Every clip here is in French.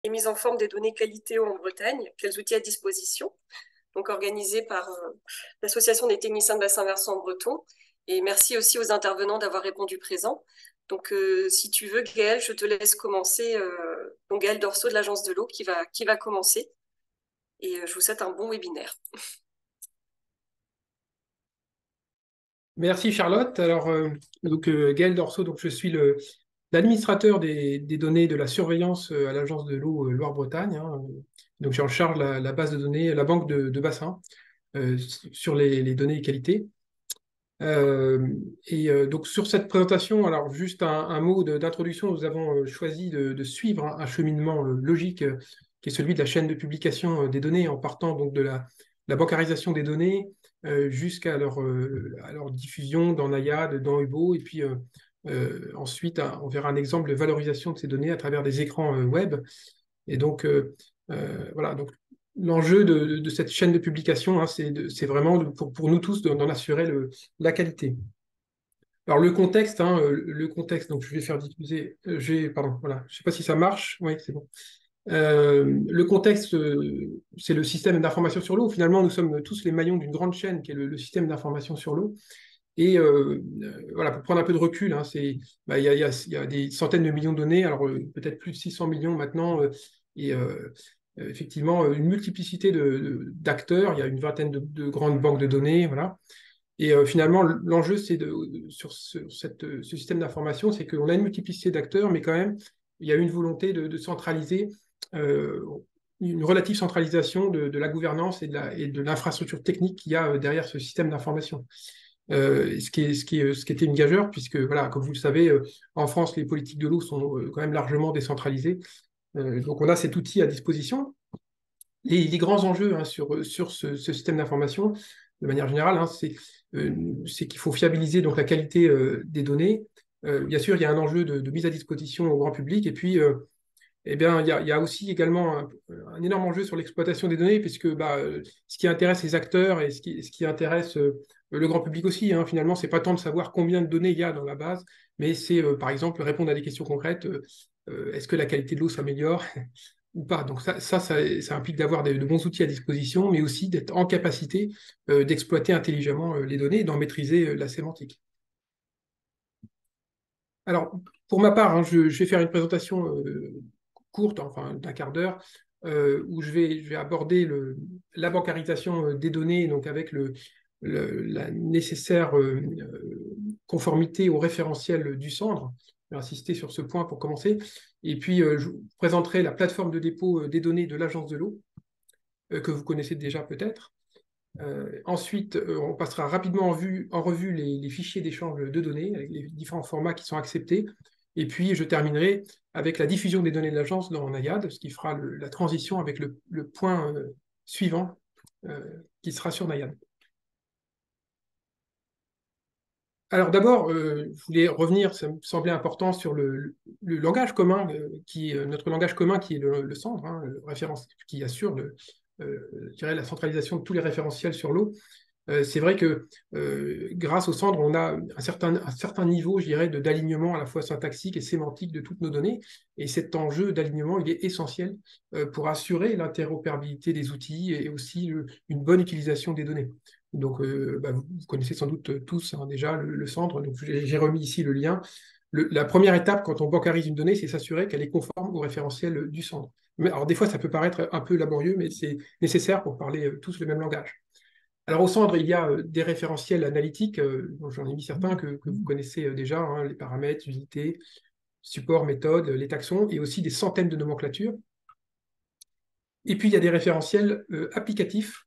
et mise en forme des données qualité en Bretagne, quels outils à disposition, donc organisé par l'Association des techniciens de bassin versant breton. Et merci aussi aux intervenants d'avoir répondu présent. Donc, si tu veux, Gaëlle, je te laisse commencer. Donc, Gaëlle Dorso de l'Agence de l'eau qui va commencer. Et je vous souhaite un bon webinaire. Merci Charlotte. Alors, Gaël Dorso, donc je suis l'administrateur des données de la surveillance à l'Agence de l'eau Loire-Bretagne, hein. Donc j'ai en charge la base de données, la banque de bassin sur les données qualité. Donc sur cette présentation, alors juste un mot d'introduction, nous avons choisi de suivre un cheminement logique qui est celui de la chaîne de publication des données en partant donc de la bancarisation des données jusqu'à à leur diffusion dans Nayad, dans Hubo, et puis ensuite on verra un exemple de valorisation de ces données à travers des écrans web. Et donc voilà, donc l'enjeu de cette chaîne de publication, hein, c'est vraiment pour nous tous d'en assurer la qualité. Alors le contexte, hein, le contexte, donc je vais faire diffuser, pardon, voilà, je ne sais pas si ça marche, oui, c'est bon. Le contexte, c'est le système d'information sur l'eau. Finalement, nous sommes tous les maillons d'une grande chaîne qui est le système d'information sur l'eau. Et voilà, pour prendre un peu de recul, hein, il y a des centaines de millions de données, alors peut-être plus de 600 millions maintenant, et effectivement, une multiplicité d'acteurs, il y a une vingtaine de grandes banques de données, voilà. Et finalement, l'enjeu, sur ce système d'information, c'est qu'on a une multiplicité d'acteurs, mais quand même, il y a une volonté de centraliser, euh, une relative centralisation de la gouvernance et de l'infrastructure technique qu'il y a derrière ce système d'information. Ce qui était une gageure, puisque, voilà, comme vous le savez, en France, les politiques de l'eau sont quand même largement décentralisées. Donc, on a cet outil à disposition. Et les grands enjeux, hein, sur ce système d'information, de manière générale, hein, c'est qu'il faut fiabiliser donc, la qualité des données. Bien sûr, il y a un enjeu de mise à disposition au grand public. Et puis, eh bien, il y a aussi également un énorme enjeu sur l'exploitation des données, puisque ce qui intéresse les acteurs et ce qui intéresse le grand public aussi, hein, finalement, c'est pas tant de savoir combien de données il y a dans la base, mais c'est, par exemple, répondre à des questions concrètes. Est-ce que la qualité de l'eau s'améliore ou pas? Donc ça implique d'avoir de bons outils à disposition, mais aussi d'être en capacité d'exploiter intelligemment les données et d'en maîtriser la sémantique. Alors, pour ma part, hein, je vais faire une présentation courte, enfin d'un quart d'heure, où je vais aborder la bancarisation des données, donc avec la nécessaire conformité au référentiel du Sandre. Je vais insister sur ce point pour commencer. Et puis, je vous présenterai la plateforme de dépôt des données de l'Agence de l'eau, que vous connaissez déjà peut-être. Ensuite, on passera rapidement en revue les fichiers d'échange de données, avec les différents formats qui sont acceptés. Et puis, je terminerai avec la diffusion des données de l'agence dans Nayad, ce qui fera la transition avec le point suivant qui sera sur Nayad. Alors d'abord, je voulais revenir, ça me semblait important, sur le langage commun, notre langage commun qui est le Sandre, hein, qui assure je dirais, la centralisation de tous les référentiels sur l'eau. C'est vrai que grâce au Sandre, on a un certain niveau, je dirais, d'alignement à la fois syntaxique et sémantique de toutes nos données. Et cet enjeu d'alignement, il est essentiel pour assurer l'interopérabilité des outils et aussi une bonne utilisation des données. Donc, vous connaissez sans doute tous, hein, déjà le Sandre. Donc, j'ai remis ici le lien. La première étape quand on bancarise une donnée, c'est s'assurer qu'elle est conforme au référentiel du Sandre. Mais, alors, des fois, ça peut paraître un peu laborieux, mais c'est nécessaire pour parler tous le même langage. Alors au centre, il y a des référentiels analytiques, dont j'en ai mis certains que vous connaissez déjà, hein, les paramètres, unités, support, méthode, les taxons, et aussi des centaines de nomenclatures. Et puis il y a des référentiels applicatifs,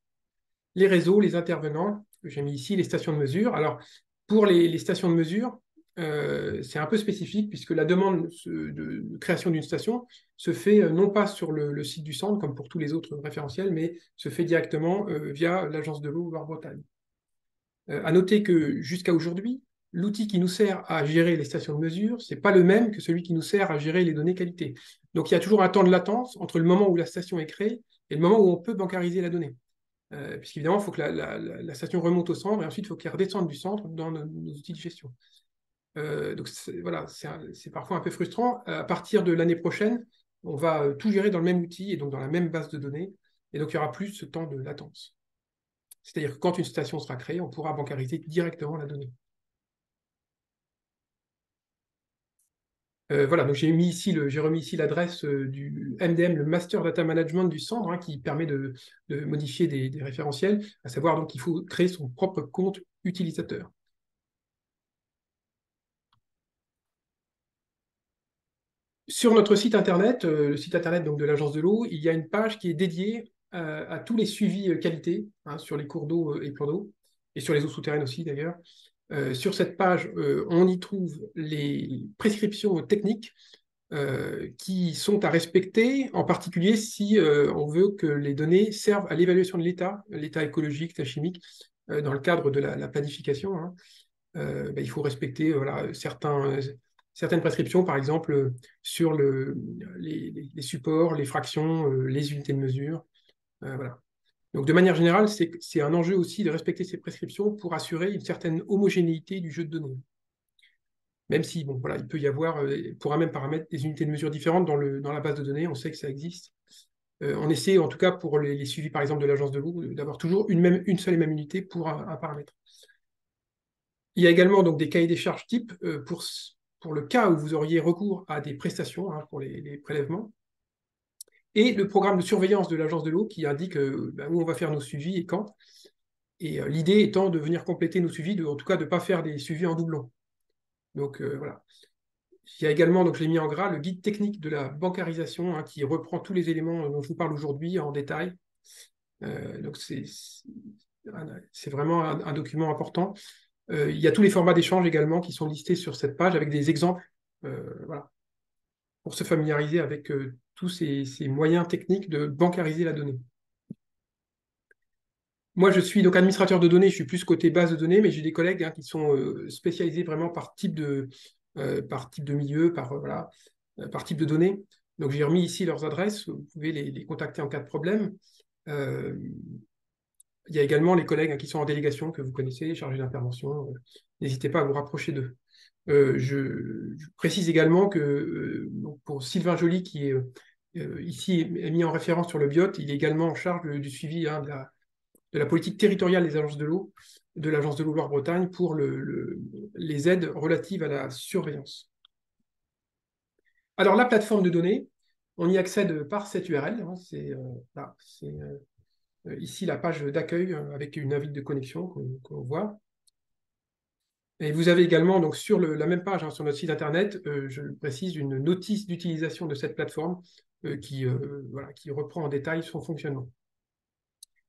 les réseaux, les intervenants, que j'ai mis ici, les stations de mesure. Alors pour les stations de mesure, c'est un peu spécifique puisque la demande de création d'une station se fait non pas sur le site du centre, comme pour tous les autres référentiels, mais se fait directement via l'agence de l'eau Loire-Bretagne. À noter que jusqu'à aujourd'hui, l'outil qui nous sert à gérer les stations de mesure, ce n'est pas le même que celui qui nous sert à gérer les données qualité. Donc il y a toujours un temps de latence entre le moment où la station est créée et le moment où on peut bancariser la donnée. Puisqu'évidemment, il faut que la station remonte au centre et ensuite il faut qu'elle redescende du centre dans nos outils de gestion. Donc voilà, c'est parfois un peu frustrant. À partir de l'année prochaine, on va tout gérer dans le même outil et donc dans la même base de données. Et donc, il n'y aura plus ce temps de latence. C'est-à-dire que quand une station sera créée, on pourra bancariser directement la donnée. Voilà, donc j'ai remis ici l'adresse du MDM, le Master Data Management du Sandre, qui permet de modifier des référentiels, à savoir donc qu'il faut créer son propre compte utilisateur. Sur notre site internet, le site internet donc, de l'Agence de l'eau, il y a une page qui est dédiée à tous les suivis qualité sur les cours d'eau et plans d'eau, et sur les eaux souterraines aussi d'ailleurs. Sur cette page, on y trouve les prescriptions techniques qui sont à respecter, en particulier si on veut que les données servent à l'évaluation de l'état écologique, l'état chimique, dans le cadre de la planification. Il faut respecter voilà, certaines prescriptions, par exemple sur les supports, les fractions, les unités de mesure. Voilà. Donc de manière générale, c'est un enjeu aussi de respecter ces prescriptions pour assurer une certaine homogénéité du jeu de données. Même si, bon, voilà, il peut y avoir, pour un même paramètre, des unités de mesure différentes dans la base de données, on sait que ça existe. On essaie, en tout cas, pour les suivis, par exemple, de l'agence de l'eau, d'avoir toujours une seule et même unité pour un paramètre. Il y a également donc, des cahiers des charges type pour le cas où vous auriez recours à des prestations pour les prélèvements. Et le programme de surveillance de l'agence de l'eau qui indique où on va faire nos suivis et quand. Et l'idée étant de venir compléter nos suivis, en tout cas de ne pas faire des suivis en doublon. Donc voilà. Il y a également, donc je l'ai mis en gras, le guide technique de la bancarisation qui reprend tous les éléments dont je vous parle aujourd'hui en détail. Donc c'est vraiment un document important. Il y a tous les formats d'échange également qui sont listés sur cette page avec des exemples, voilà, pour se familiariser avec tous ces moyens techniques de bancariser la donnée. Moi, je suis donc administrateur de données, je suis plus côté base de données, mais j'ai des collègues qui sont spécialisés vraiment par type de milieu, voilà, par type de données. Donc, j'ai remis ici leurs adresses, vous pouvez les contacter en cas de problème. Il y a également les collègues qui sont en délégation, que vous connaissez, chargés d'intervention. N'hésitez pas à vous rapprocher d'eux. Je précise également que pour Sylvain Joly, qui est ici est mis en référence sur le BIOT, il est également en charge du suivi de la politique territoriale des agences de l'eau, de l'Agence de l'eau Loire-Bretagne, pour les aides relatives à la surveillance. Alors, la plateforme de données, on y accède par cette URL. C'est ici la page d'accueil avec une invite de connexion qu'on voit. Et vous avez également, donc, sur la même page, sur notre site internet, je précise, une notice d'utilisation de cette plateforme qui reprend en détail son fonctionnement.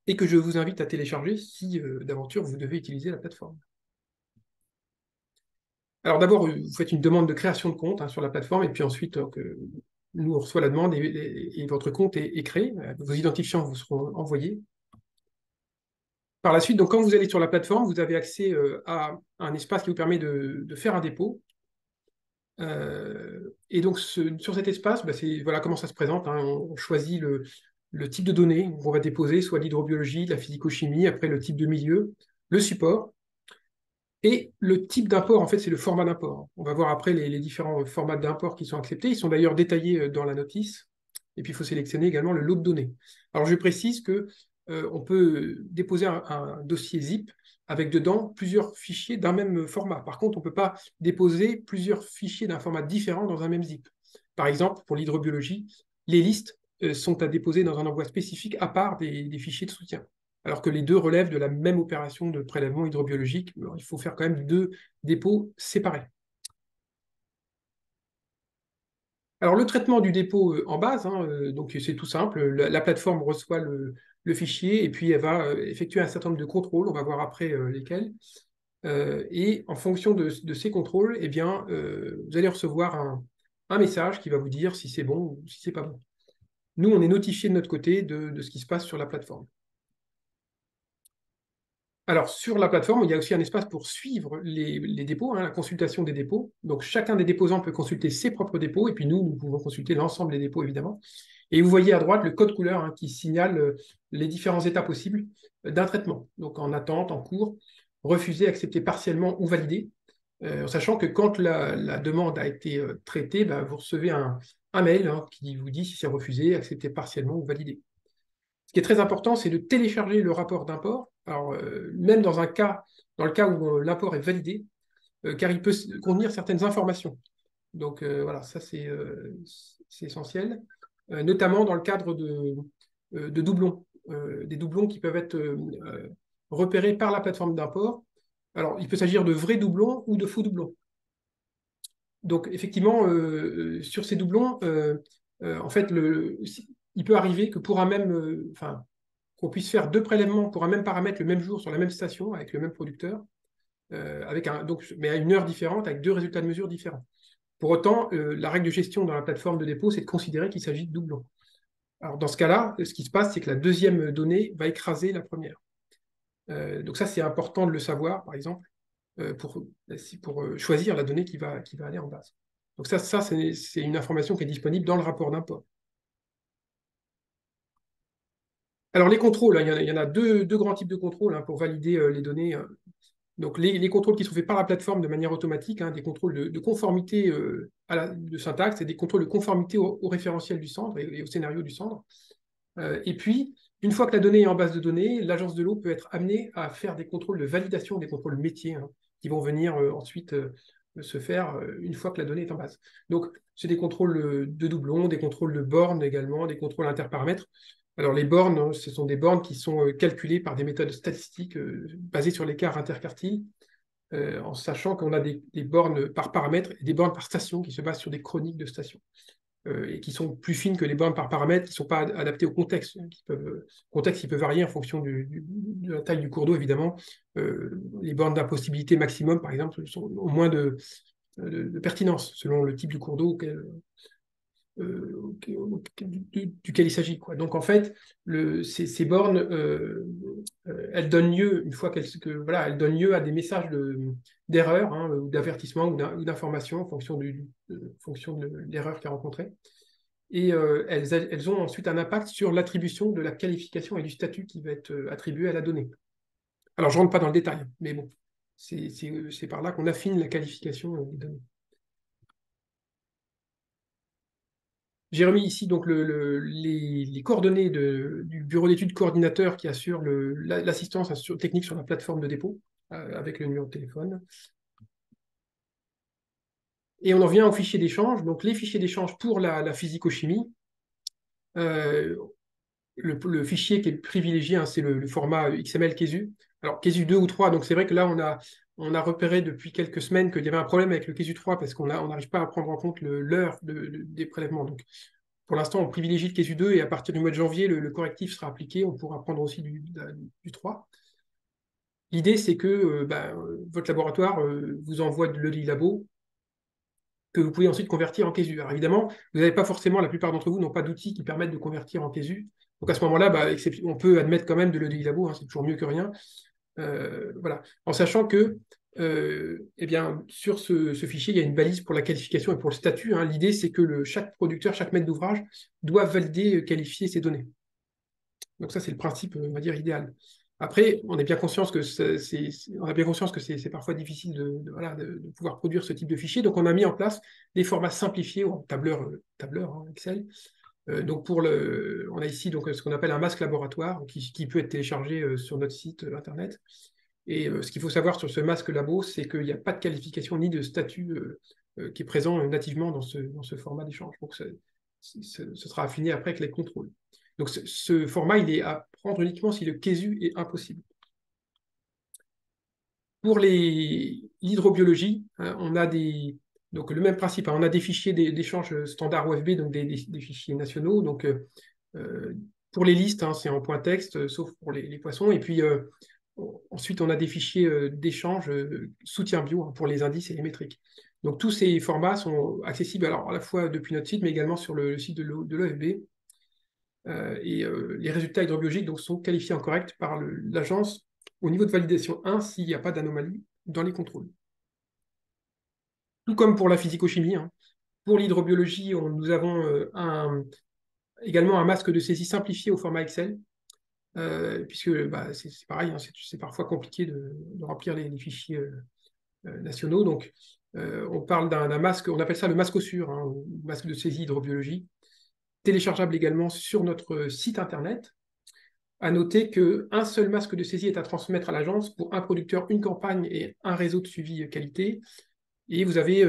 Et que je vous invite à télécharger si d'aventure vous devez utiliser la plateforme. Alors d'abord, vous faites une demande de création de compte sur la plateforme, et puis ensuite, nous, on reçoit la demande et votre compte est créé. Vos identifiants vous seront envoyés. Par la suite, donc, quand vous allez sur la plateforme, vous avez accès à un espace qui vous permet de faire un dépôt. Et donc, sur cet espace, voilà comment ça se présente. On choisit le type de données qu'on va déposer, soit l'hydrobiologie, la physico-chimie, après le type de milieu, le support. Et le type d'import, en fait, c'est le format d'import. On va voir après les différents formats d'import qui sont acceptés. Ils sont d'ailleurs détaillés dans la notice. Et puis, il faut sélectionner également le lot de données. Alors, je précise que on peut déposer un dossier zip avec dedans plusieurs fichiers d'un même format. Par contre, on ne peut pas déposer plusieurs fichiers d'un format différent dans un même zip. Par exemple, pour l'hydrobiologie, les listes sont à déposer dans un envoi spécifique à part des fichiers de soutien. Alors que les deux relèvent de la même opération de prélèvement hydrobiologique. Alors, il faut faire quand même deux dépôts séparés. Alors, le traitement du dépôt en base, donc c'est tout simple. La plateforme reçoit le fichier et puis elle va effectuer un certain nombre de contrôles. On va voir après lesquels. Et en fonction de ces contrôles, eh bien, vous allez recevoir un message qui va vous dire si c'est bon ou si c'est pas bon. Nous, on est notifié de notre côté de ce qui se passe sur la plateforme. Alors, sur la plateforme, il y a aussi un espace pour suivre les dépôts, la consultation des dépôts. Donc, chacun des déposants peut consulter ses propres dépôts, et puis nous pouvons consulter l'ensemble des dépôts, évidemment. Et vous voyez à droite le code couleur qui signale les différents états possibles d'un traitement. Donc, en attente, en cours, refusé, accepté partiellement ou validé. En sachant que quand la demande a été traitée, vous recevez un mail qui vous dit si c'est refusé, accepté partiellement ou validé. Ce qui est très important, c'est de télécharger le rapport d'import. Alors, même dans le cas où l'import est validé, car il peut contenir certaines informations. Donc voilà, ça c'est essentiel, notamment dans le cadre de doublons, des doublons qui peuvent être repérés par la plateforme d'import. Alors, il peut s'agir de vrais doublons ou de faux doublons. Donc, effectivement, sur ces doublons, en fait, il peut arriver que pour un même, enfin, qu'on puisse faire deux prélèvements pour un même paramètre le même jour sur la même station avec le même producteur, mais à une heure différente, avec deux résultats de mesure différents. Pour autant, la règle de gestion dans la plateforme de dépôt, c'est de considérer qu'il s'agit de doublons. Alors, dans ce cas-là, ce qui se passe, c'est que la deuxième donnée va écraser la première. Donc ça, c'est important de le savoir, par exemple, pour choisir la donnée qui va aller en base. Donc ça c'est une information qui est disponible dans le rapport d'import. Alors les contrôles, il y en a deux grands types de contrôles pour valider les données. Donc les contrôles qui sont faits par la plateforme de manière automatique, des contrôles de conformité de syntaxe et des contrôles de conformité au référentiel du centre et au scénario du centre. Et puis, une fois que la donnée est en base de données, l'agence de l'eau peut être amenée à faire des contrôles de validation, des contrôles métiers, qui vont venir ensuite se faire une fois que la donnée est en base. Donc, c'est des contrôles de doublons, des contrôles de bornes également, des contrôles interparamètres. Alors, les bornes, ce sont des bornes qui sont calculées par des méthodes statistiques basées sur l'écart interquartile, en sachant qu'on a des bornes par paramètre et des bornes par station qui se basent sur des chroniques de stations. Et qui sont plus fines que les bornes par paramètre, qui ne sont pas adaptées au contexte. Contexte qui peut varier en fonction de la taille du cours d'eau, évidemment. Les bornes d'impossibilité maximum, par exemple, ont moins de pertinence selon le type du cours d'eau duquel il s'agit. Donc en fait, ces bornes, elles donnent lieu, une fois elles donnent lieu à des messages d'erreur, ou d'avertissement ou d'information en fonction de l'erreur qu'il a rencontrée. Et elles ont ensuite un impact sur l'attribution de la qualification et du statut qui va être attribué à la donnée. Alors je ne rentre pas dans le détail, mais bon, c'est par là qu'on affine la qualification des données. J'ai remis ici donc les coordonnées du bureau d'études coordinateur qui assure l'assistance technique sur la plateforme de dépôt avec le numéro de téléphone. Et on en vient aux fichiers d'échange. Donc les fichiers d'échange pour la physico-chimie. Le fichier qui est privilégié, c'est le format XML Kesu. Alors Kesu 2 ou 3, donc c'est vrai que là on a repéré depuis quelques semaines qu'il y avait un problème avec le Kesu 3 parce qu'on n'arrive pas à prendre en compte l'heure des prélèvements. Donc pour l'instant, on privilégie le Kesu 2 et à partir du mois de janvier, le correctif sera appliqué. On pourra prendre aussi du 3. L'idée, c'est que votre laboratoire vous envoie de l'ELI Labo que vous pouvez ensuite convertir en Kesu. Alors évidemment, vous n'avez pas forcément, la plupart d'entre vous n'ont pas d'outils qui permettent de convertir en Kesu. Donc à ce moment-là, on peut admettre quand même de l'EDI Labo, c'est toujours mieux que rien. Voilà. En sachant que sur ce fichier, il y a une balise pour la qualification et pour le statut. L'idée, c'est que chaque producteur, chaque maître d'ouvrage doit valider, qualifier ses données. Donc ça, c'est le principe, on va dire, idéal. Après, on a bien conscience que c'est parfois difficile de pouvoir produire ce type de fichier. Donc, on a mis en place des formats simplifiés en tableur Excel. Donc, on a ici donc, ce qu'on appelle un masque laboratoire qui peut être téléchargé sur notre site Internet. Et ce qu'il faut savoir sur ce masque labo, c'est qu'il n'y a pas de qualification ni de statut qui est présent nativement dans ce format d'échange. Donc, ce sera affiné après avec les contrôles. Donc ce format, il est à prendre uniquement si le Kesu est impossible. Pour l'hydrobiologie, on a donc le même principe, on a des fichiers d'échange standard OFB, donc des fichiers nationaux. Donc pour les listes, c'est en point texte, sauf pour les poissons. Et puis ensuite, on a des fichiers d'échange soutien bio pour les indices et les métriques. Donc tous ces formats sont accessibles alors à la fois depuis notre site, mais également sur le site de l'OFB. Les résultats hydrobiologiques donc, sont qualifiés en correct par l'agence au niveau de validation 1 s'il n'y a pas d'anomalie dans les contrôles. Tout comme pour la physico-chimie, pour l'hydrobiologie, nous avons également un masque de saisie simplifié au format Excel, puisque c'est pareil, c'est parfois compliqué de remplir les fichiers nationaux. Donc, On parle d'un masque, on appelle ça le masque-ossure, hein, ou masque de saisie hydrobiologie, téléchargeable également sur notre site internet. À noter qu'un seul masque de saisie est à transmettre à l'agence pour un producteur, une campagne et un réseau de suivi qualité. Et vous avez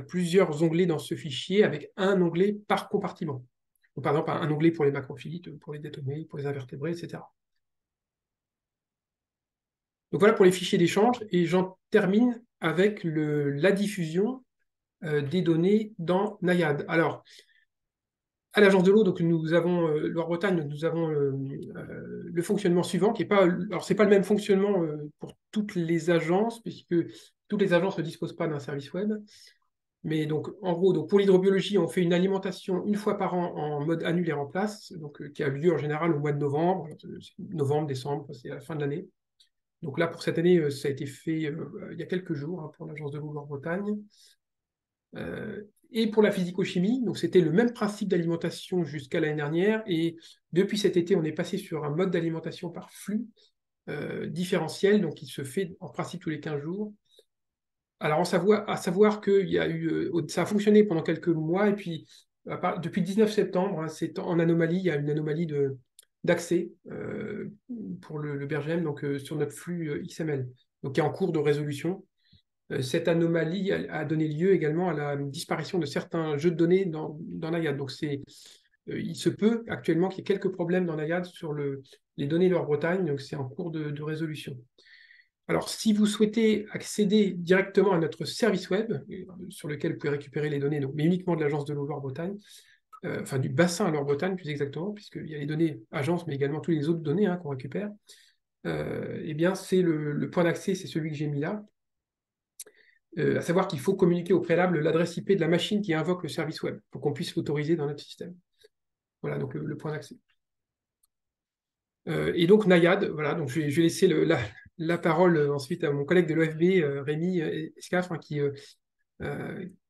plusieurs onglets dans ce fichier avec un onglet par compartiment. Donc, par exemple, un onglet pour les macrophylites, pour les détomés, pour les invertébrés, etc. Donc voilà pour les fichiers d'échange. Et j'en termine avec la diffusion des données dans Naiad. Alors, à l'Agence de l'eau, donc nous avons Loire-Bretagne, nous avons le fonctionnement suivant, qui est pas, alors c'est pas le même fonctionnement pour toutes les agences, puisque toutes les agences ne disposent pas d'un service web. Mais donc, en gros, donc pour l'hydrobiologie, on fait une alimentation une fois par an en mode annule et remplace, donc qui a lieu en général au mois de novembre, novembre, décembre, c'est à la fin de l'année. Donc là, pour cette année, ça a été fait il y a quelques jours hein, pour l'Agence de l'eau Loire-Bretagne. Et pour la physico-chimie, donc c'était le même principe d'alimentation jusqu'à l'année dernière. Et depuis cet été, on est passé sur un mode d'alimentation par flux différentiel, donc qui se fait en principe tous les 15 jours. Alors, à savoir qu'il y a eu, ça a fonctionné pendant quelques mois, et puis depuis le 19 septembre, hein, c'est en anomalie, il y a une anomalie d'accès pour le BRGM, donc sur notre flux XML, donc qui est en cours de résolution. Cette anomalie a donné lieu également à la disparition de certains jeux de données dans Naiad. Donc, il se peut actuellement qu'il y ait quelques problèmes dans Naiad sur les données Loire-Bretagne, donc c'est en cours de résolution. Alors, si vous souhaitez accéder directement à notre service web, sur lequel vous pouvez récupérer les données, donc, mais uniquement de l'agence de l'eau Loire-Bretagne, enfin du bassin Loire-Bretagne plus exactement, puisqu'il y a les données agence, mais également toutes les autres données hein, qu'on récupère, eh bien, c'est le point d'accès, c'est celui que j'ai mis là. À savoir qu'il faut communiquer au préalable l'adresse IP de la machine qui invoque le service web pour qu'on puisse l'autoriser dans notre système. Voilà donc le point d'accès. Et donc Naiad, voilà, donc je vais laisser la parole ensuite à mon collègue de l'OFB, Rémi Escaf, hein,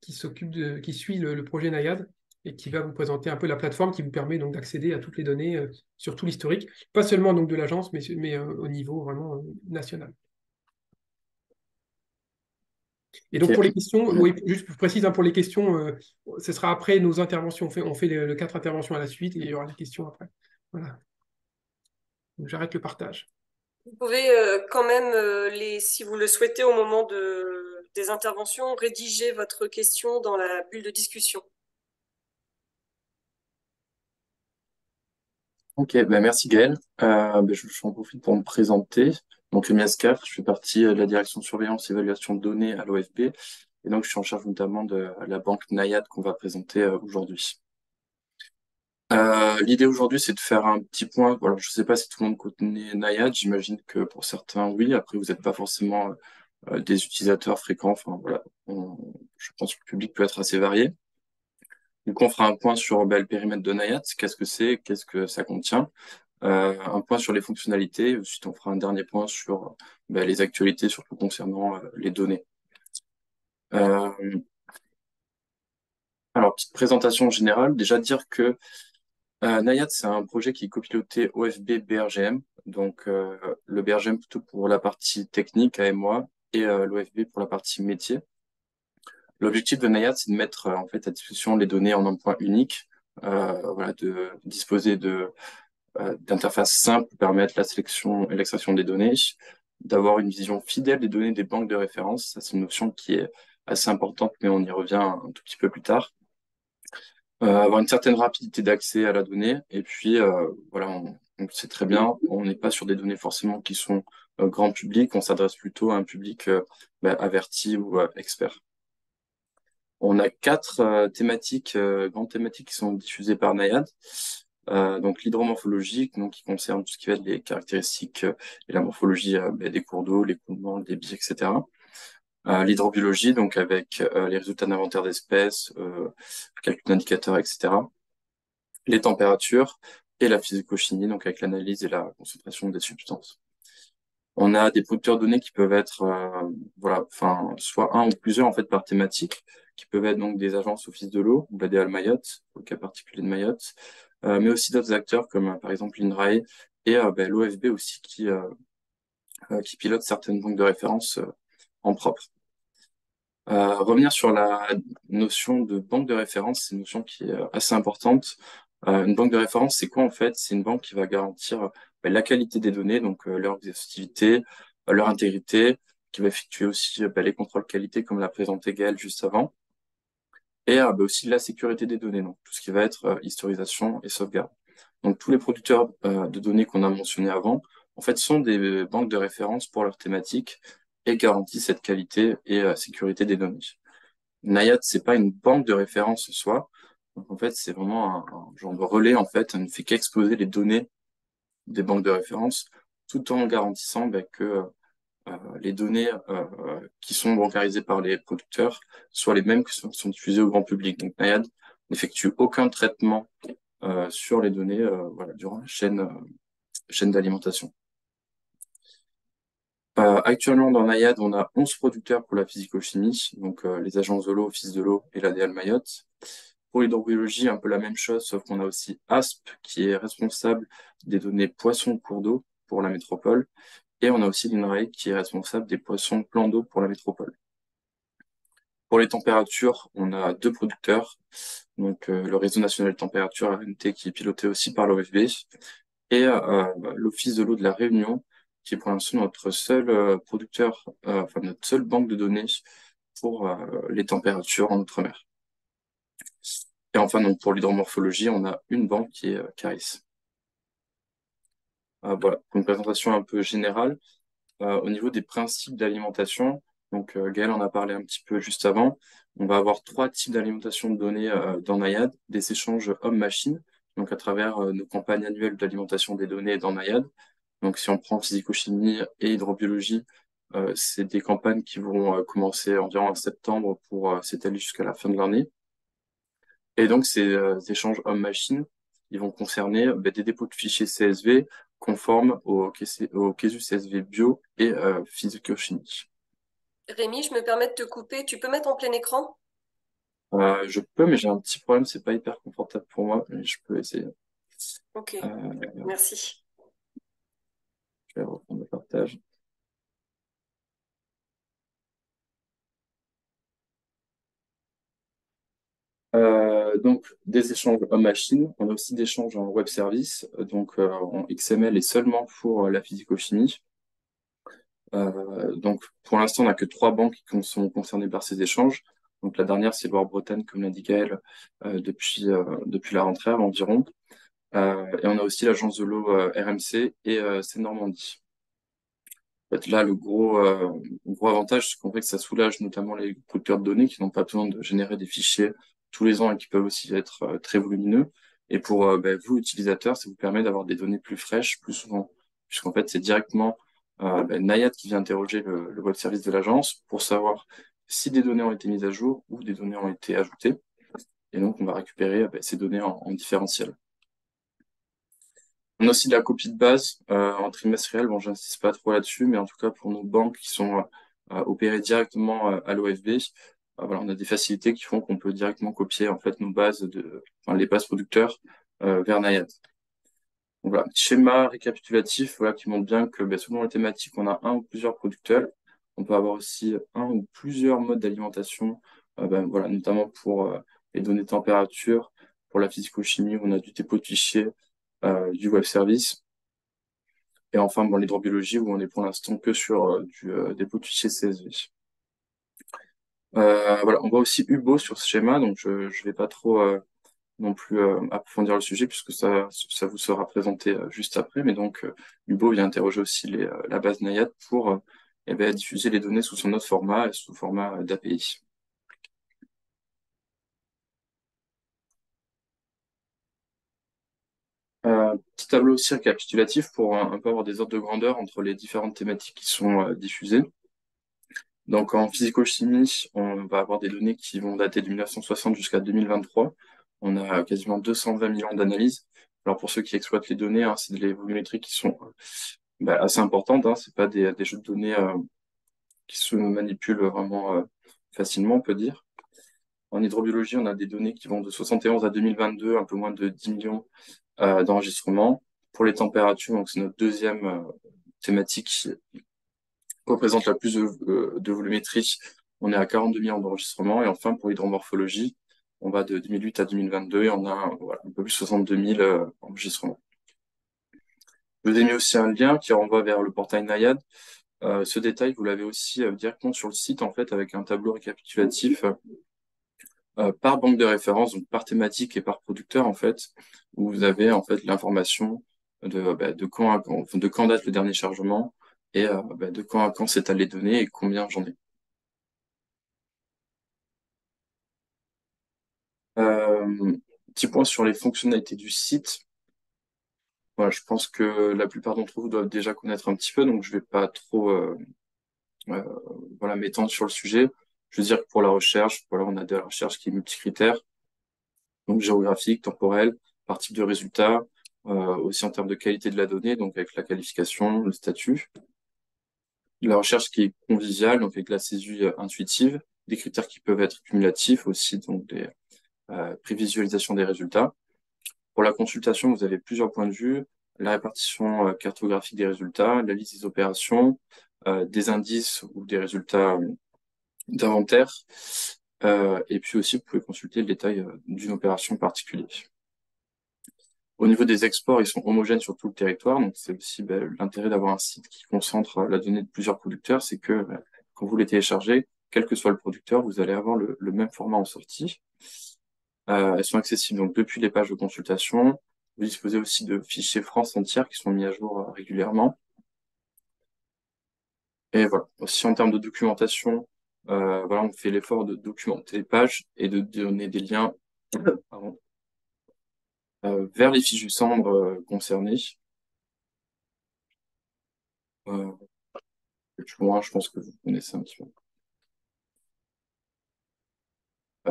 qui suit le projet Naiad et qui va vous présenter un peu la plateforme qui vous permet donc d'accéder à toutes les données sur tout l'historique, pas seulement donc de l'agence, mais au niveau vraiment national. Et donc Ok. pour les questions, oui, juste je précise hein, pour les questions, ce sera après nos interventions. On fait les 4 interventions à la suite et il y aura les questions après. Voilà. Donc j'arrête le partage. Vous pouvez quand même, si vous le souhaitez, au moment des interventions, rédiger votre question dans la bulle de discussion. Ok, ben merci Gaël. J'en profite pour me présenter. Donc, Rémi Ascaf, je fais partie de la direction de surveillance et évaluation de données à l'OFB. Et donc, je suis en charge notamment de la banque Naiad qu'on va présenter aujourd'hui. L'idée aujourd'hui, c'est de faire un petit point. Voilà, je ne sais pas si tout le monde connaît Naiad. J'imagine que pour certains, oui. Après, vous n'êtes pas forcément des utilisateurs fréquents. Enfin, voilà, je pense que le public peut être assez varié. Donc, on fera un point sur le périmètre de Naiad. Qu'est-ce que c'est? Qu'est-ce que ça contient? Un point sur les fonctionnalités. Ensuite, on fera un dernier point sur les actualités, surtout concernant les données. Euh, alors, petite présentation générale. Déjà, dire que Naiad, c'est un projet qui est copiloté OFB BRGM. Donc, le BRGM plutôt pour la partie technique, AMOA, et l'OFB pour la partie métier. L'objectif de Naiad, c'est de mettre en fait à disposition les données en un point unique, voilà, de disposer d'interfaces simples pour permettre la sélection et l'extraction des données, d'avoir une vision fidèle des données des banques de référence. Ça, c'est une notion qui est assez importante, mais on y revient un tout petit peu plus tard. Avoir une certaine rapidité d'accès à la donnée. Et puis, voilà, on sait très bien, on n'est pas sur des données forcément qui sont grand public, on s'adresse plutôt à un public averti ou expert. On a 4 thématiques, grandes thématiques qui sont diffusées par Naiad. Donc l'hydromorphologique, donc qui concerne tout ce qui va être les caractéristiques et la morphologie des cours d'eau, l'écoulement, le débit, etc. L'hydrobiologie, donc avec les résultats d'inventaire d'espèces, calcul d'indicateurs, etc. Les températures et la physico-chimie, donc avec l'analyse et la concentration des substances. On a des producteurs de données qui peuvent être, voilà, enfin, soit un ou plusieurs en fait par thématique, qui peuvent être donc des agences Office de l'eau ou l'ADL Mayotte, au cas particulier de Mayotte, mais aussi d'autres acteurs comme par exemple l'INRAE et l'OFB aussi qui pilote certaines banques de référence en propre. Revenir sur la notion de banque de référence, c'est une notion qui est assez importante. Une banque de référence, c'est quoi en fait? C'est une banque qui va garantir la qualité des données, donc leur exhaustivité, leur intégrité, qui va effectuer aussi les contrôles qualité comme l'a présenté Gaël juste avant, et aussi la sécurité des données, donc tout ce qui va être historisation et sauvegarde. Donc tous les producteurs de données qu'on a mentionnés avant, en fait, sont des banques de référence pour leur thématique et garantissent cette qualité et sécurité des données. Nayad, c'est pas une banque de référence en soi. Donc, en fait, c'est vraiment un genre de relais, en fait. On ne fait qu'exposer les données des banques de référence tout en garantissant que les données qui sont bancarisées par les producteurs soient les mêmes que celles qui sont diffusées au grand public. Donc, Nayad n'effectue aucun traitement sur les données voilà, durant la chaîne d'alimentation. Actuellement, dans Nayad, on a 11 producteurs pour la physico-chimie, donc les agences de l'eau, Office de l'eau et l'ADL Mayotte. Pour l'hydrobiologie, un peu la même chose, sauf qu'on a aussi ASP, qui est responsable des données poissons cours d'eau pour la métropole, et on a aussi l'INRAE, qui est responsable des poissons plans d'eau pour la métropole. Pour les températures, on a 2 producteurs, donc le Réseau national de température, RNT, qui est piloté aussi par l'OFB, et l'Office de l'eau de la Réunion, qui est pour l'instant notre seul producteur, enfin notre seule banque de données pour les températures en Outre-mer. Et enfin, donc, pour l'hydromorphologie, on a une banque qui est Caris. Voilà, pour une présentation un peu générale. Au niveau des principes d'alimentation, donc Gaël en a parlé un petit peu juste avant, on va avoir 3 types d'alimentation de données dans Nayad, des échanges homme-machine, donc à travers nos campagnes annuelles d'alimentation des données dans Nayad. Donc si on prend physico-chimie et hydrobiologie, c'est des campagnes qui vont commencer environ en septembre pour s'étaler jusqu'à la fin de l'année. Et donc, ces échanges homme-machine, ils vont concerner des dépôts de fichiers CSV conformes au CASU CSV bio et physico-chimie. Rémi, je me permets de te couper. Tu peux mettre en plein écran? Je peux, mais j'ai un petit problème, c'est pas hyper confortable pour moi, mais je peux essayer. Ok, Euh, merci. je vais reprendre le partage. Donc, des échanges homme-machine, on a aussi des échanges en web service, donc en XML et seulement pour la physico-chimie. Donc, pour l'instant, on n'a que 3 banques qui sont concernées par ces échanges. Donc, la dernière, c'est Loire-Bretagne, comme l'a dit Gaël, depuis la rentrée environ. Et on a aussi l'agence de l'eau RMC et Seine-Normandie. En fait, là, le gros avantage, c'est qu'en fait, ça soulage notamment les producteurs de données qui n'ont pas besoin de générer des fichiers tous les ans et qui peuvent aussi être très volumineux. Et pour vous, utilisateurs, ça vous permet d'avoir des données plus fraîches plus souvent. Puisqu'en fait, c'est directement Nayad qui vient interroger le web service de l'agence pour savoir si des données ont été mises à jour ou des données ont été ajoutées. Et donc, on va récupérer ces données en différentiel. On a aussi de la copie de base en trimestriel. Bon, j'insiste pas trop là-dessus, mais en tout cas pour nos banques qui sont opérées directement à l'OFB, voilà, on a des facilités qui font qu'on peut directement copier en fait nos les bases producteurs vers Nayad. Donc voilà, petit schéma récapitulatif, voilà, qui montre bien que selon les thématiques, on a un ou plusieurs producteurs. On peut avoir aussi un ou plusieurs modes d'alimentation, voilà, notamment pour les données de température, pour la physico-chimie, on a du dépôt de fichiers, du web service. Et enfin, bon, l'hydrobiologie, où on est pour l'instant que sur du dépôt de fichiers CSV. Voilà, on voit aussi UBO sur ce schéma, donc je ne vais pas trop non plus approfondir le sujet, puisque ça vous sera présenté juste après. Mais donc, UBO vient interroger aussi la base Nayad pour diffuser les données sous son autre format, sous format d'API. Petit tableau aussi récapitulatif pour un peu avoir des ordres de grandeur entre les différentes thématiques qui sont diffusées. Donc en physico-chimie, on va avoir des données qui vont dater de 1960 jusqu'à 2023. On a quasiment 220 millions d'analyses. Alors pour ceux qui exploitent les données, hein, c'est des volumétries qui sont assez importantes. Hein. C'est pas des jeux de données qui se manipulent vraiment facilement, on peut dire. En hydrobiologie, on a des données qui vont de 71 à 2022, un peu moins de 10 millions d'enregistrements. Pour les températures, donc c'est notre deuxième thématique qui représente la plus de volumétrie on est à 42 millions d'enregistrements. Et enfin, pour l'hydromorphologie, on va de 2008 à 2022 et on a voilà, un peu plus de 62 000 enregistrements. Je vous ai mis aussi un lien qui renvoie vers le portail Naiad. Ce détail, vous l'avez aussi directement sur le site, en fait, avec un tableau récapitulatif par banque de référence, donc par thématique et par producteur, en fait, où vous avez en fait l'information de quand date le dernier chargement et de quand à quand s'étalent les données et combien j'en ai. Petit point sur les fonctionnalités du site. Voilà, je pense que la plupart d'entre vous doivent déjà connaître un petit peu, donc je vais pas trop euh, voilà, m'étendre sur le sujet. Je veux dire que pour la recherche, voilà, on a de la recherche qui est multicritère, donc géographique, temporelle, par type de résultat, aussi en termes de qualité de la donnée, donc avec la qualification, le statut. La recherche qui est conviviale, donc avec la saisie intuitive, des critères qui peuvent être cumulatifs aussi, donc des prévisualisations des résultats. Pour la consultation, vous avez plusieurs points de vue, la répartition cartographique des résultats, la liste des opérations, des indices ou des résultats d'inventaire, et puis aussi vous pouvez consulter le détail d'une opération particulière. Au niveau des exports, ils sont homogènes sur tout le territoire, donc c'est aussi l'intérêt d'avoir un site qui concentre la donnée de plusieurs producteurs, c'est que quand vous les téléchargez, quel que soit le producteur, vous allez avoir le même format en sortie. Elles sont accessibles donc depuis les pages de consultation. Vous disposez aussi de fichiers France entière qui sont mis à jour régulièrement. Et voilà. Aussi en termes de documentation, voilà, on fait l'effort de documenter les pages et de donner des liens pardon, vers les fiches du Sambre concernées. Moi, je pense que vous connaissez un petit peu.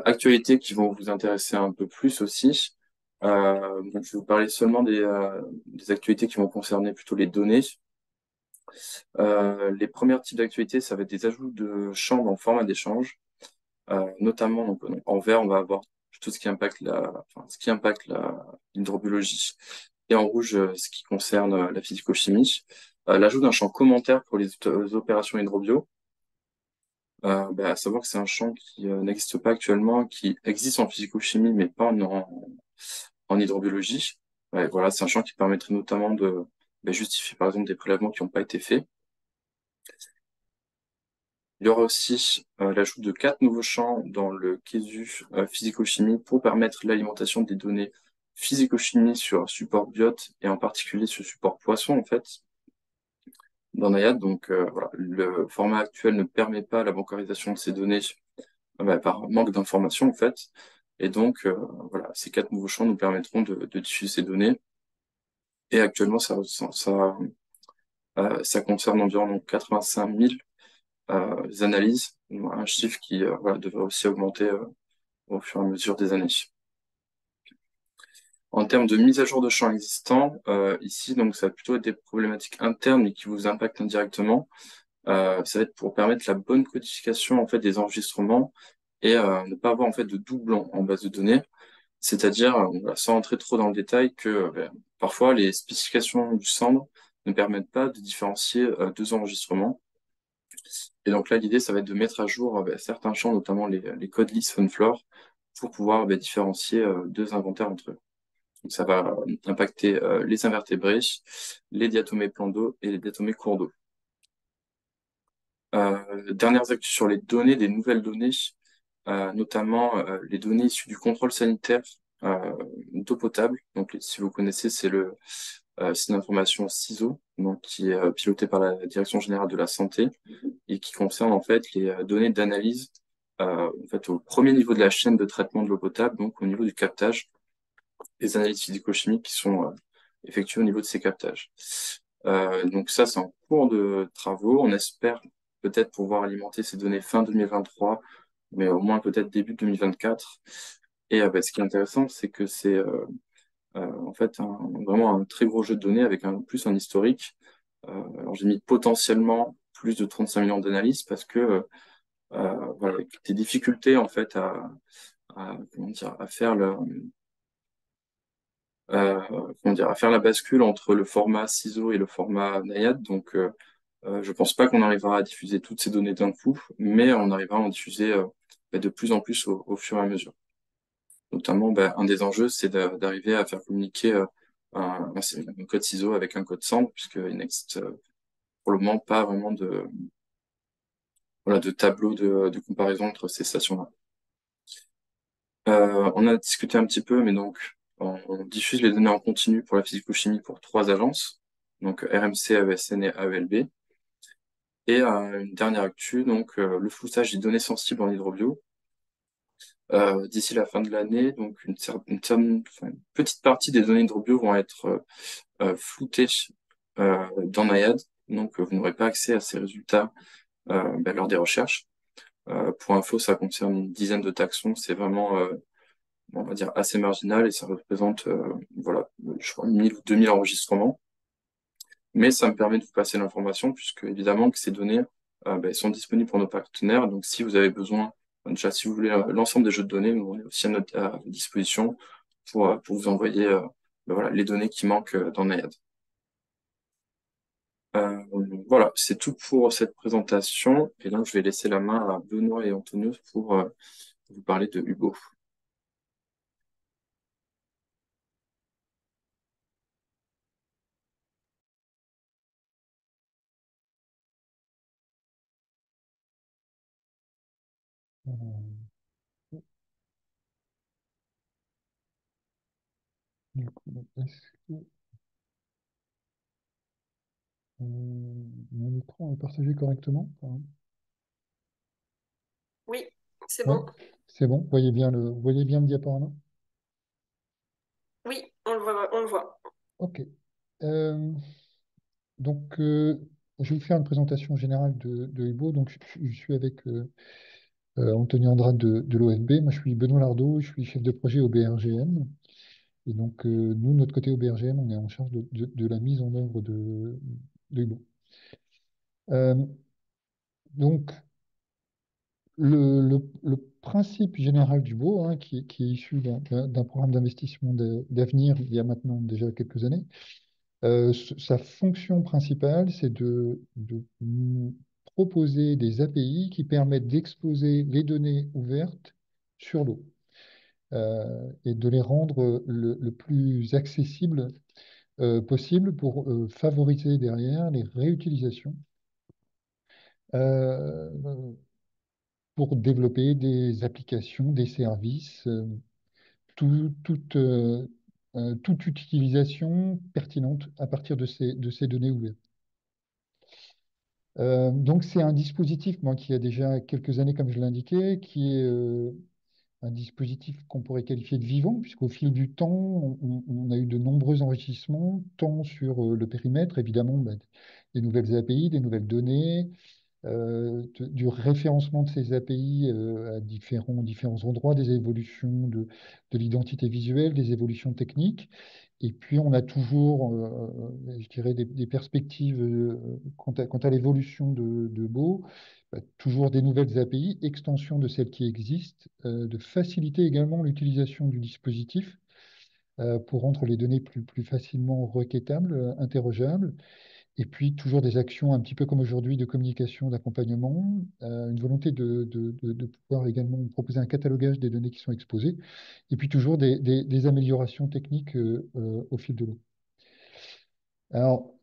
Actualités qui vont vous intéresser un peu plus aussi. Donc je vais vous parler seulement des actualités qui vont concerner plutôt les données. Les premiers types d'actualités, ça va être des ajouts de champs dans le format d'échange. Notamment, donc, en vert, on va avoir tout ce qui impacte l'hydrobiologie. Et en rouge, ce qui concerne la physico-chimie. L'ajout d'un champ commentaire pour les opérations hydrobio. À savoir que c'est un champ qui n'existe pas actuellement, qui existe en physico-chimie, mais pas en hydrobiologie. Ouais, voilà, c'est un champ qui permettrait notamment de justifier, par exemple, des prélèvements qui n'ont pas été faits. Il y aura aussi l'ajout de 4 nouveaux champs dans le CESU physico-chimie pour permettre l'alimentation des données physico-chimie sur support biote et en particulier sur support poisson, en fait, dans Naiad. Donc, voilà, le format actuel ne permet pas la bancarisation de ces données par manque d'informations, en fait. Et donc, voilà, ces 4 nouveaux champs nous permettront de diffuser ces données. Et actuellement, ça concerne environ 85 000 analyses, un chiffre qui voilà, devrait aussi augmenter au fur et à mesure des années. En termes de mise à jour de champs existants, ici, donc, ça va plutôt être des problématiques internes et qui vous impactent indirectement. Ça va être pour permettre la bonne codification en fait, des enregistrements et ne pas avoir en fait, de doublons en base de données. C'est-à-dire, sans entrer trop dans le détail, que parfois les spécifications du Sambre ne permettent pas de différencier deux enregistrements. Et donc là, l'idée, ça va être de mettre à jour certains champs, notamment les codes list FunFlor, pour pouvoir différencier deux inventaires entre eux. Donc ça va impacter les invertébrés, les diatomées plans d'eau et les diatomées cours d'eau. Dernières actus sur les données, des nouvelles données, notamment les données issues du contrôle sanitaire d'eau potable. Donc, si vous connaissez, c'est le site d'information CISO, donc, qui est piloté par la Direction générale de la santé et qui concerne en fait les données d'analyse en fait, au premier niveau de la chaîne de traitement de l'eau potable, donc au niveau du captage, les analyses physico-chimiques qui sont effectuées au niveau de ces captages. Donc ça, c'est en cours de travaux. On espère peut-être pouvoir alimenter ces données fin 2023, mais au moins peut-être début 2024. Et ce qui est intéressant, c'est que c'est en fait vraiment un très gros jeu de données avec plus un historique. Alors j'ai mis potentiellement plus de 35 millions d'analyses parce que voilà, avec des difficultés en fait comment dire, à faire comment dire, à faire la bascule entre le format CISO et le format Naiad. Donc Je pense pas qu'on arrivera à diffuser toutes ces données d'un coup, mais on arrivera à en diffuser de plus en plus au fur et à mesure. Notamment, un des enjeux, c'est d'arriver à faire communiquer un code CISO avec un code SAML, puisqu'il n'existe pour le moment pas vraiment voilà, de tableau de comparaison entre ces stations-là. On a discuté un petit peu, mais donc on diffuse les données en continu pour la physico-chimie pour 3 agences, donc RMC, AESN et AELB. Et une dernière actu, donc le floutage des données sensibles en hydrobio. D'ici la fin de l'année, donc enfin, une petite partie des données hydrobio vont être floutées dans Naiad, donc vous n'aurez pas accès à ces résultats lors des recherches. Pour info, ça concerne une dizaine de taxons, c'est vraiment, on va dire, assez marginal et ça représente, voilà, je crois, 1000 ou 2000 enregistrements. Mais ça me permet de vous passer l'information puisque, évidemment, que ces données sont disponibles pour nos partenaires. Donc, si vous avez besoin, déjà, si vous voulez l'ensemble des jeux de données, nous, on est aussi à votre disposition pour vous envoyer voilà, les données qui manquent dans Naiad. Voilà, c'est tout pour cette présentation. Et donc, je vais laisser la main à Benoît et Antonio pour vous parler de Hugo. Euh, du coup, est-ce que mon écran est partagé correctement? Enfin, Oui, c'est ouais, bon. c'est bon. Vous voyez bien le diaporama? Oui, on le voit, on le voit. Ok. Euh, donc, je vais vous faire une présentation générale de Hubo. Donc, je suis avec Anthony Andrade de l'OFB. Moi, je suis Benoît Lardot, je suis chef de projet au BRGM. Et donc, nous, de notre côté au BRGM, on est en charge de la mise en œuvre de Hubo. Euh, donc, le principe général du BO, hein, qui est issu d'un programme d'investissement d'avenir il y a maintenant déjà quelques années, sa fonction principale, c'est de nous proposer des API qui permettent d'exposer les données ouvertes sur l'eau et de les rendre le plus accessible possible pour favoriser derrière les réutilisations euh, pour développer des applications, des services, toute utilisation pertinente à partir de ces données ouvertes. Donc c'est un dispositif moi, qui a déjà quelques années, comme je l'indiquais, qui est un dispositif qu'on pourrait qualifier de vivant, puisqu'au fil du temps, on a eu de nombreux enrichissements, tant sur le périmètre, évidemment, des nouvelles API, des nouvelles données, du référencement de ces API à différents endroits, des évolutions de l'identité visuelle, des évolutions techniques. Et puis, on a toujours, je dirais, des perspectives quant à l'évolution de Beau, toujours des nouvelles API, extension de celles qui existent, de faciliter également l'utilisation du dispositif pour rendre les données plus facilement requêtables, interrogeables. Et puis, toujours des actions un petit peu comme aujourd'hui de communication, d'accompagnement, une volonté de pouvoir également proposer un catalogage des données qui sont exposées, et puis toujours des améliorations techniques au fil de l'eau. Alors,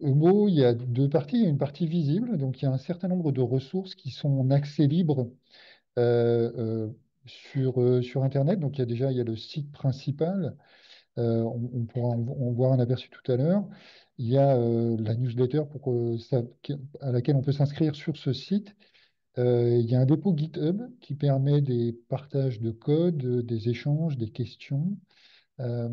Humo, il y a deux parties. Il y a une partie visible, donc il y a un certain nombre de ressources qui sont en accès libre euh, euh, sur Internet. Donc, il y a le site principal. On pourra en voir un aperçu tout à l'heure. Il y a la newsletter à laquelle on peut s'inscrire sur ce site. Il y a un dépôt GitHub qui permet des partages de code, des échanges, des questions. Euh,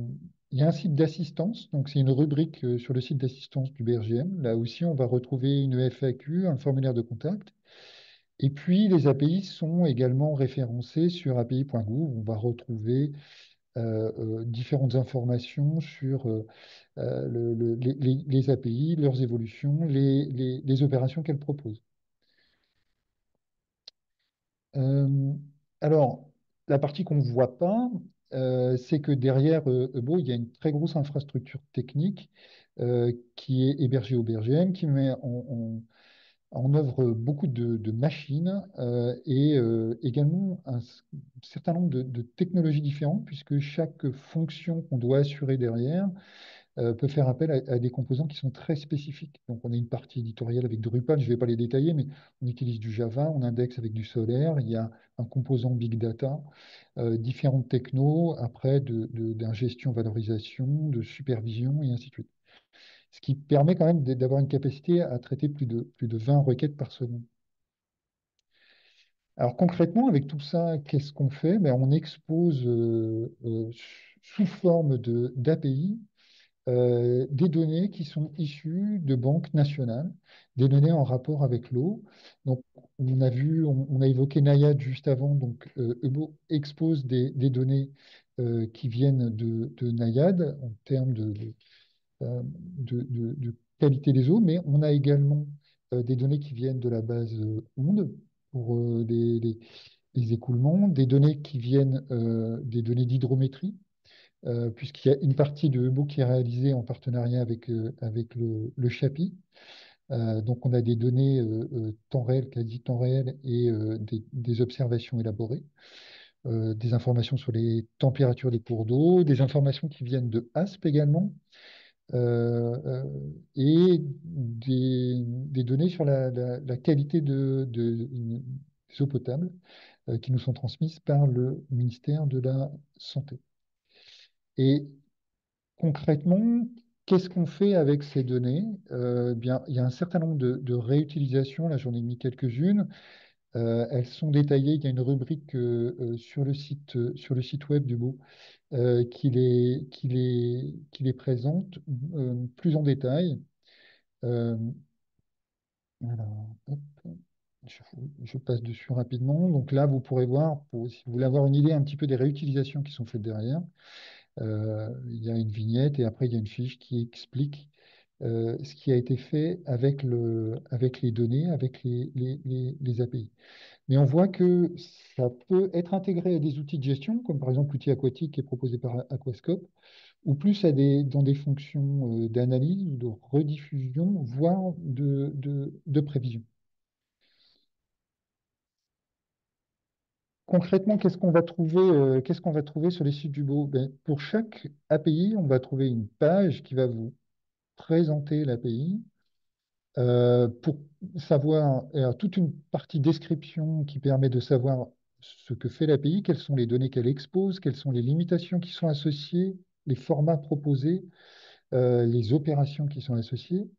il y a un site d'assistance, donc c'est une rubrique sur le site d'assistance du BRGM. Là aussi, on va retrouver une FAQ, un formulaire de contact. Et puis, les API sont également référencées sur api.gouv. On va retrouver différentes informations sur les API, leurs évolutions, les opérations qu'elles proposent. Euh, alors, la partie qu'on ne voit pas, c'est que derrière Eubo, il y a une très grosse infrastructure technique qui est hébergée au BRGM, qui met en œuvre beaucoup de machines et également un certain nombre de technologies différentes, puisque chaque fonction qu'on doit assurer derrière peut faire appel à des composants qui sont très spécifiques. Donc, on a une partie éditoriale avec Drupal, je ne vais pas les détailler, mais on utilise du Java, on indexe avec du Solaire, il y a un composant Big Data, différentes technos, après d'ingestion, valorisation, de supervision, et ainsi de suite. Ce qui permet quand même d'avoir une capacité à traiter plus de 20 requêtes par seconde. Alors concrètement, avec tout ça, qu'est-ce qu'on fait? Ben, on expose sous forme d'API des données qui sont issues de banques nationales, des données en rapport avec l'eau. Donc, on a évoqué Nayad juste avant. Donc, Eubo expose des données qui viennent de Nayad en termes de qualité des eaux, mais on a également des données qui viennent de la base Onde pour les écoulements, des données qui viennent des données d'hydrométrie puisqu'il y a une partie de Eubo qui est réalisée en partenariat avec le CHAPI. Donc, on a des données temps réel, quasi temps réel, et des observations élaborées, des informations sur les températures des cours d'eau, des informations qui viennent de ASP également, et des données sur la qualité des eaux potables qui nous sont transmises par le ministère de la Santé. Et concrètement, qu'est-ce qu'on fait avec ces données? Bien, il y a un certain nombre de réutilisations. Là, j'en ai mis quelques-unes. Elles sont détaillées. Il y a une rubrique sur le site web du BO qui les présente plus en détail. Euh, alors, hop, je, je passe dessus rapidement. Donc là, vous pourrez voir, si vous voulez avoir une idée un petit peu des réutilisations qui sont faites derrière. Il y a une vignette et après il y a une fiche qui explique ce qui a été fait avec les données, avec les API. Mais on voit que ça peut être intégré à des outils de gestion, comme par exemple l'outil aquatique qui est proposé par Aquascope, ou plus dans des fonctions d'analyse ou de rediffusion, voire de prévision. Concrètement, qu'est-ce qu'on va trouver sur les sites du BO? Ben, pour chaque API, on va trouver une page qui va vous présenter l'API pour savoir, toute une partie description qui permet de savoir ce que fait l'API, quelles sont les données qu'elle expose, quelles sont les limitations qui sont associées, les formats proposés, les opérations qui sont associées.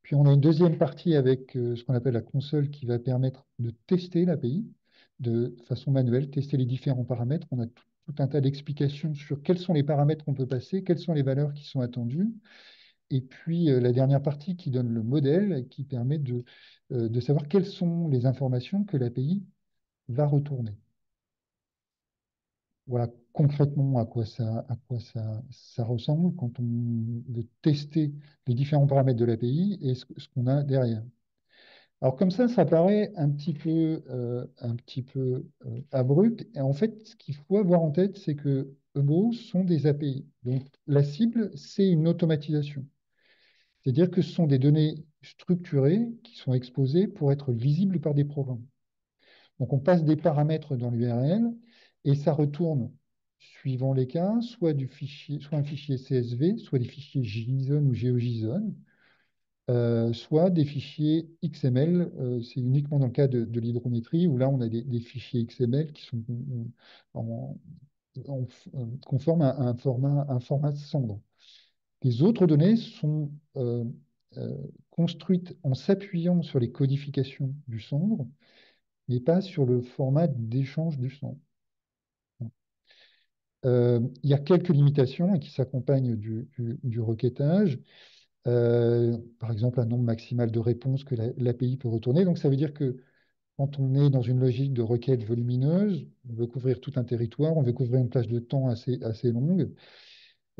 Puis on a une deuxième partie avec ce qu'on appelle la console qui va permettre de tester l'API de façon manuelle, tester les différents paramètres. On a tout un tas d'explications sur quels sont les paramètres qu'on peut passer, quelles sont les valeurs qui sont attendues. Et puis la dernière partie qui donne le modèle, qui permet de savoir quelles sont les informations que l'API va retourner. Voilà concrètement ça ressemble quand on veut tester les différents paramètres de l'API et ce qu'on a derrière. Alors comme ça paraît un petit peu abrupt. Et en fait, ce qu'il faut avoir en tête, c'est que Eubo sont des API. Donc la cible, c'est une automatisation. C'est-à-dire que ce sont des données structurées qui sont exposées pour être lisibles par des programmes. Donc on passe des paramètres dans l'URL et ça retourne, suivant les cas, soit un fichier CSV, soit des fichiers JSON ou GeoJSON, soit des fichiers XML. C'est uniquement dans le cas de l'hydrométrie où là on a des fichiers XML qui sont conformes à un format Sandre. Les autres données sont construites en s'appuyant sur les codifications du Sandre, mais pas sur le format d'échange du Sandre. Il y a quelques limitations qui s'accompagnent du requêtage. Par exemple, un nombre maximal de réponses que l'API peut retourner. Donc, ça veut dire que quand on est dans une logique de requête volumineuse, on veut couvrir tout un territoire, on veut couvrir une plage de temps assez longue.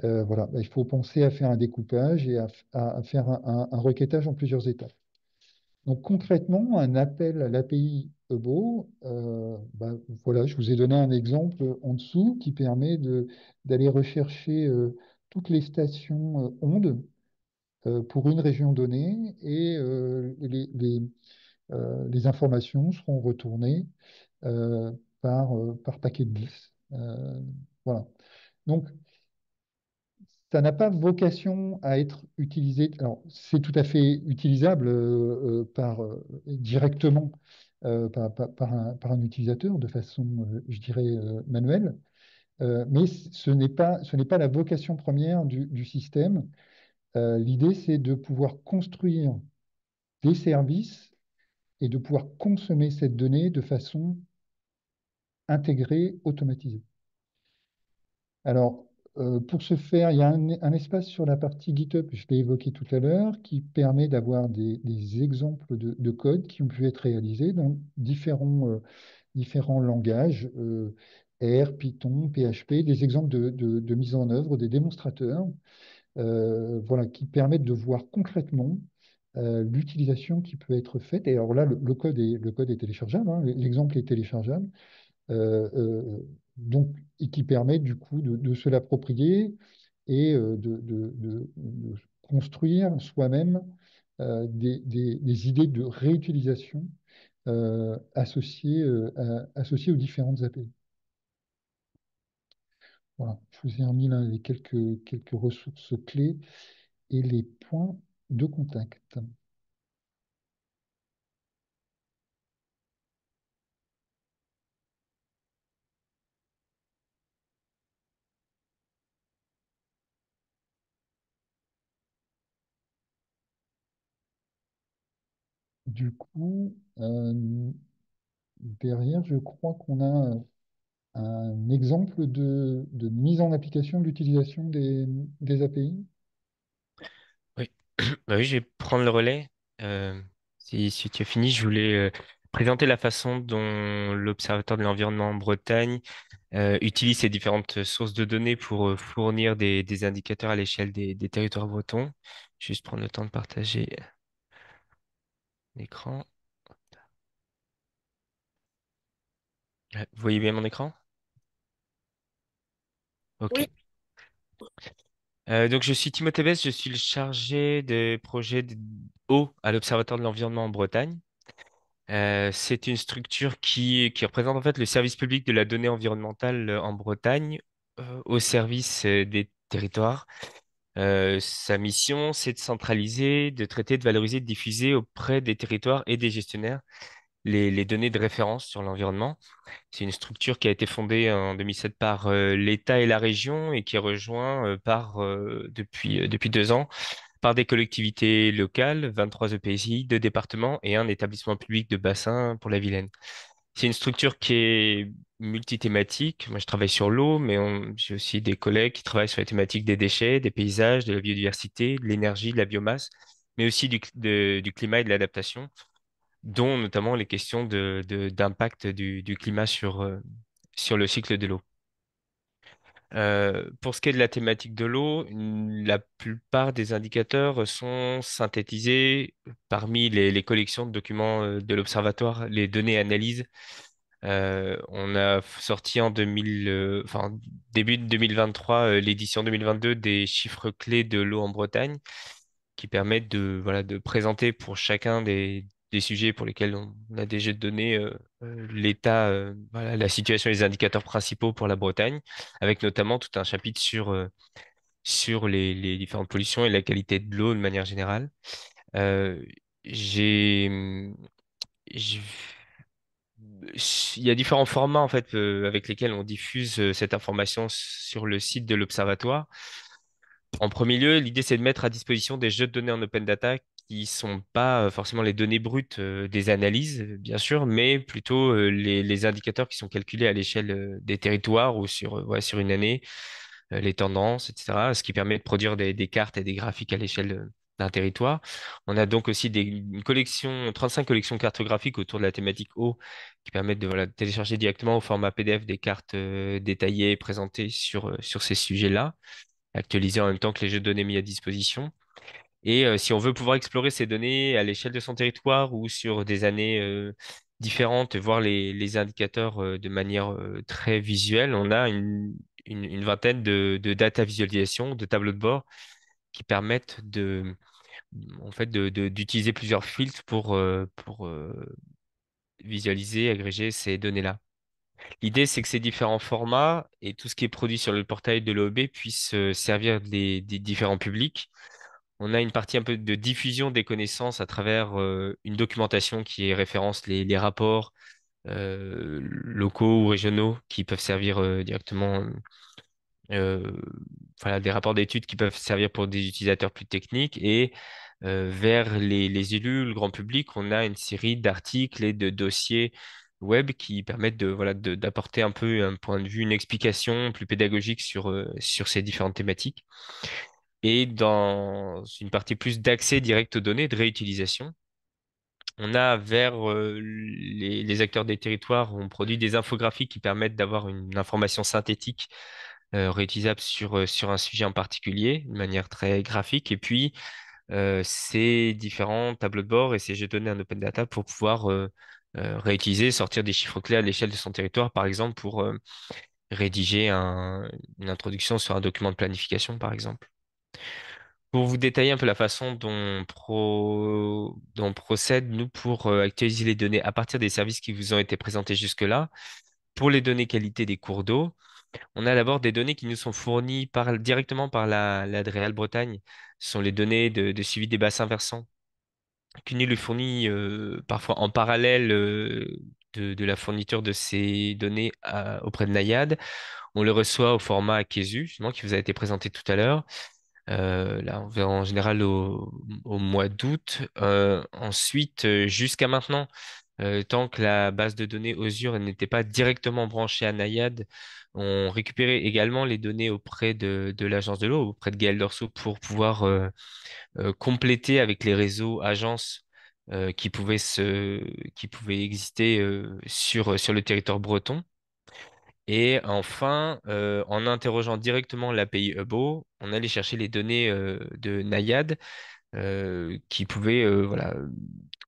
Voilà, il faut penser à faire un découpage et à faire un requêtage en plusieurs étapes. Donc concrètement, un appel à l'API Ebo, voilà, je vous ai donné un exemple en dessous qui permet d'aller rechercher toutes les stations ondes pour une région donnée et les informations seront retournées euh, par paquet de bus. Voilà. Donc, ça n'a pas vocation à être utilisé. Alors, c'est tout à fait utilisable directement par un utilisateur de façon, je dirais, manuelle. Mais ce n'est pas la vocation première du système. L'idée, c'est de pouvoir construire des services et de pouvoir consommer cette donnée de façon intégrée, automatisée. Alors, pour ce faire, il y a un espace sur la partie GitHub, je l'ai évoqué tout à l'heure, qui permet d'avoir des exemples de code qui ont pu être réalisés dans différents langages, R, Python, PHP, des exemples de mise en œuvre, des démonstrateurs, voilà, qui permettent de voir concrètement l'utilisation qui peut être faite. Et alors là, le code est téléchargeable, hein, l'exemple est téléchargeable. Euh, euh, donc, et qui permet du coup de se l'approprier et de construire soi-même des idées de réutilisation associées aux différentes API. Voilà, je vous ai remis là les quelques ressources clés et les points de contact. Du coup, derrière, je crois qu'on a un exemple de mise en application de l'utilisation des API. Oui, bah oui, je vais prendre le relais. Euh, si tu as fini, je voulais présenter la façon dont l'Observatoire de l'environnement en Bretagne utilise ces différentes sources de données pour fournir des indicateurs à l'échelle des territoires bretons. Juste prendre le temps de partager l'écran. Vous voyez bien mon écran? OK. Oui, Donc, je suis Timothée Bess, je suis le chargé des projets eau à l'Observatoire de l'environnement en Bretagne. C'est une structure qui représente en fait le service public de la donnée environnementale en Bretagne au service des territoires. Sa mission, c'est de centraliser, de traiter, de valoriser, de diffuser auprès des territoires et des gestionnaires les données de référence sur l'environnement. C'est une structure qui a été fondée en 2007 par l'État et la région et qui est rejoint depuis 2 ans par des collectivités locales, 23 EPCI, 2 départements et un établissement public de bassin pour la Vilaine. C'est une structure qui est multithématique. Moi, je travaille sur l'eau, mais j'ai aussi des collègues qui travaillent sur les thématiques des déchets, des paysages, de la biodiversité, de l'énergie, de la biomasse, mais aussi du climat et de l'adaptation, dont notamment les questions d'impact du climat sur le cycle de l'eau. Pour ce qui est de la thématique de l'eau, la plupart des indicateurs sont synthétisés parmi les collections de documents de l'Observatoire, les données analyses. On a sorti en début de 2023, l'édition 2022 des chiffres clés de l'eau en Bretagne qui permettent voilà, de présenter pour chacun des sujets pour lesquels on a des jeux de données, l'état, voilà, la situation et les indicateurs principaux pour la Bretagne, avec notamment tout un chapitre sur les différentes pollutions et la qualité de l'eau de manière générale. Euh, j'ai, j'ai- il y a différents formats en fait avec lesquels on diffuse cette information sur le site de l'Observatoire. En premier lieu, l'idée, c'est de mettre à disposition des jeux de données en open data qui sont pas forcément les données brutes des analyses, bien sûr, mais plutôt les indicateurs qui sont calculés à l'échelle des territoires ou sur une année, les tendances, etc., ce qui permet de produire des cartes et des graphiques à l'échelle d'un territoire. On a donc aussi une collection, 35 collections cartographiques autour de la thématique eau qui permettent de, voilà, de télécharger directement au format PDF des cartes détaillées et présentées sur ces sujets-là actualisé en même temps que les jeux de données mis à disposition. Et si on veut pouvoir explorer ces données à l'échelle de son territoire ou sur des années différentes, voir les indicateurs de manière très visuelle, on a une vingtaine de data visualisation, de tableaux de bord qui permettent en fait, d'utiliser plusieurs filtres pour visualiser, agréger ces données-là. L'idée, c'est que ces différents formats et tout ce qui est produit sur le portail de l'OEB puissent servir des différents publics. On a une partie un peu de diffusion des connaissances à travers une documentation qui référence les rapports locaux ou régionaux qui peuvent servir directement, euh, voilà, des rapports d'études qui peuvent servir pour des utilisateurs plus techniques et vers les élus, le grand public, on a une série d'articles et de dossiers web qui permettent voilà, d'apporter un peu un point de vue, une explication plus pédagogique sur ces différentes thématiques. Et dans une partie plus d'accès direct aux données, de réutilisation, on a vers les acteurs des territoires, on produit des infographies qui permettent d'avoir une information synthétique réutilisable sur un sujet en particulier, de manière très graphique. Et puis, ces différents tableaux de bord et ces jeux de données en open data pour pouvoir réutiliser, sortir des chiffres clés à l'échelle de son territoire, par exemple, pour rédiger une introduction sur un document de planification, par exemple. Pour vous détailler un peu la façon dont on procède, nous, pour actualiser les données à partir des services qui vous ont été présentés jusque-là, pour les données qualité des cours d'eau, on a d'abord des données qui nous sont fournies directement par la DREAL Bretagne. Ce sont les données de suivi des bassins versants, qui nous les fournit parfois en parallèle de la fourniture de ces données auprès de Nayad. On le reçoit au format KESU, justement, qui vous a été présenté tout à l'heure. Là, on verra en général au mois d'août. Ensuite, jusqu'à maintenant, tant que la base de données Osure n'était pas directement branchée à Nayad, on récupérait également les données auprès de l'agence de l'eau, auprès de Gaël Dorso, pour pouvoir compléter avec les réseaux agences qui pouvaient exister sur le territoire breton. Et enfin, en interrogeant directement l'API Hubbo, on allait chercher les données de Nayad qui pouvaient voilà,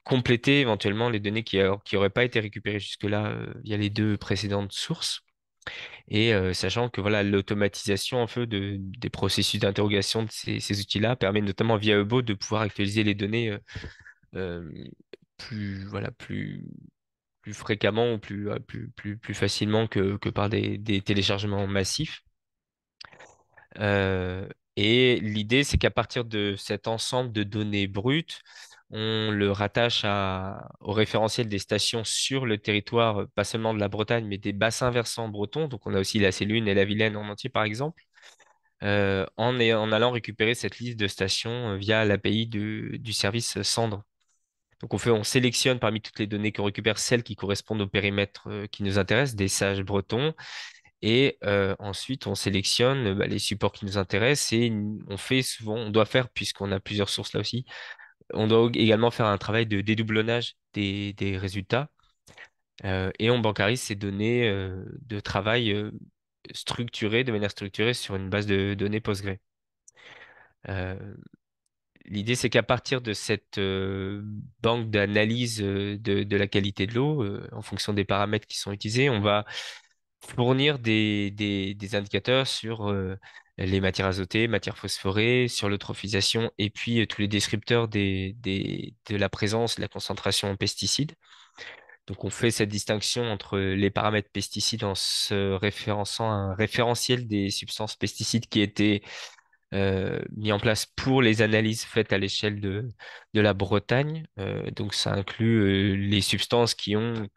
compléter éventuellement les données qui n'auraient pas été récupérées jusque-là via les deux précédentes sources. Et sachant que voilà, l'automatisation en fait des processus d'interrogation de ces outils-là permet notamment via Hubbo de pouvoir actualiser les données euh, voilà, plus fréquemment ou plus facilement que par des téléchargements massifs. Euh, et l'idée, c'est qu'à partir de cet ensemble de données brutes, on le rattache au référentiel des stations sur le territoire, pas seulement de la Bretagne, mais des bassins versants bretons. Donc, on a aussi la Sélune et la Vilaine en entier, par exemple, en allant récupérer cette liste de stations via l'API du service Cendre. Donc, on sélectionne parmi toutes les données qu'on récupère celles qui correspondent au périmètre qui nous intéresse, des sages bretons. Et ensuite, on sélectionne bah, les supports qui nous intéressent et on doit faire, puisqu'on a plusieurs sources là aussi, on doit également faire un travail de dédoublonnage des résultats et on bancarise ces données de travail de manière structurée sur une base de données Postgre. Euh, L'idée, c'est qu'à partir de cette banque d'analyse de la qualité de l'eau, en fonction des paramètres qui sont utilisés, on va fournir des indicateurs sur les matières azotées, matières phosphorées, sur l'eutrophisation et puis tous les descripteurs de la présence, de la concentration en pesticides. Donc, on fait cette distinction entre les paramètres pesticides en se référençant à un référentiel des substances pesticides qui étaient mis en place pour les analyses faites à l'échelle de la Bretagne. Donc, ça inclut les substances qui ont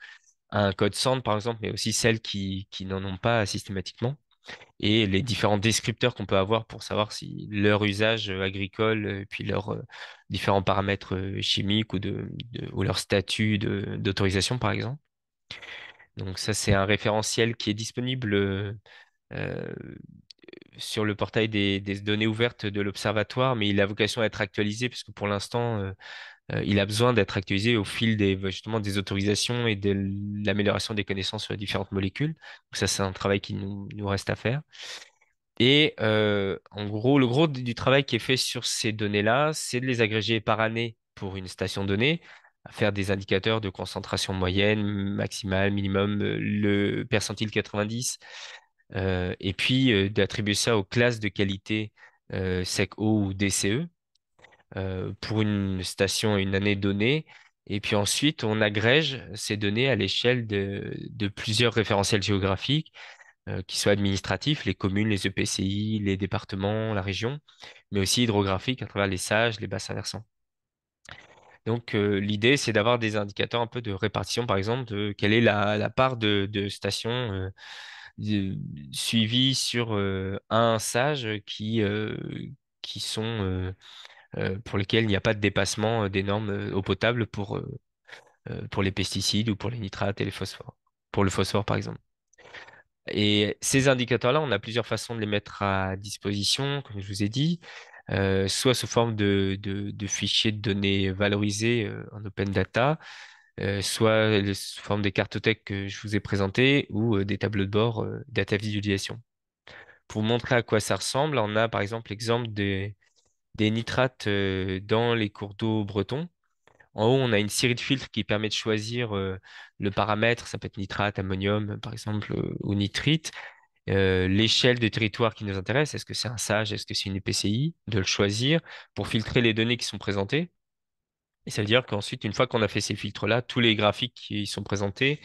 un code SAND, par exemple, mais aussi celles qui n'en ont pas systématiquement, et les différents descripteurs qu'on peut avoir pour savoir si leur usage agricole, puis leurs différents paramètres chimiques ou leur statut d'autorisation, par exemple. Donc ça, c'est un référentiel qui est disponible euh, sur le portail des données ouvertes de l'Observatoire, mais il a vocation à être actualisé puisque pour l'instant, il a besoin d'être actualisé au fil justement des autorisations et de l'amélioration des connaissances sur les différentes molécules. Donc ça, c'est un travail qui nous reste à faire. Et en gros, le gros du travail qui est fait sur ces données-là, c'est de les agréger par année pour une station donnée, à faire des indicateurs de concentration moyenne, maximale, minimum, le percentile 90, et puis d'attribuer ça aux classes de qualité SEC-O ou DCE pour une station et une année donnée. Et puis ensuite, on agrège ces données à l'échelle de plusieurs référentiels géographiques qui soient administratifs, les communes, les EPCI, les départements, la région, mais aussi hydrographiques à travers les SAGE, les bassins versants. Donc, l'idée, c'est d'avoir des indicateurs un peu de répartition, par exemple, de quelle est la part de stations de- suivies sur un SAGE qui sont pour lesquels il n'y a pas de dépassement des normes eau potable pour les pesticides ou pour les nitrates et les phosphores, pour le phosphore, par exemple. Et ces indicateurs-là, on a plusieurs façons de les mettre à disposition, comme je vous ai dit, soit sous forme de fichiers de données valorisés en open data, soit sous forme des cartothèques que je vous ai présentées, ou des tableaux de bord data visualisation. Pour vous montrer à quoi ça ressemble, on a par exemple l'exemple des nitrates dans les cours d'eau bretons. En haut, on a une série de filtres qui permet de choisir le paramètre, ça peut être nitrate, ammonium, par exemple, ou nitrite, l'échelle de territoire qui nous intéresse, est-ce que c'est un SAGE, est-ce que c'est une EPCI, de le choisir pour filtrer les données qui sont présentées. Et ça veut dire qu'ensuite, une fois qu'on a fait ces filtres-là, tous les graphiques qui sont présentés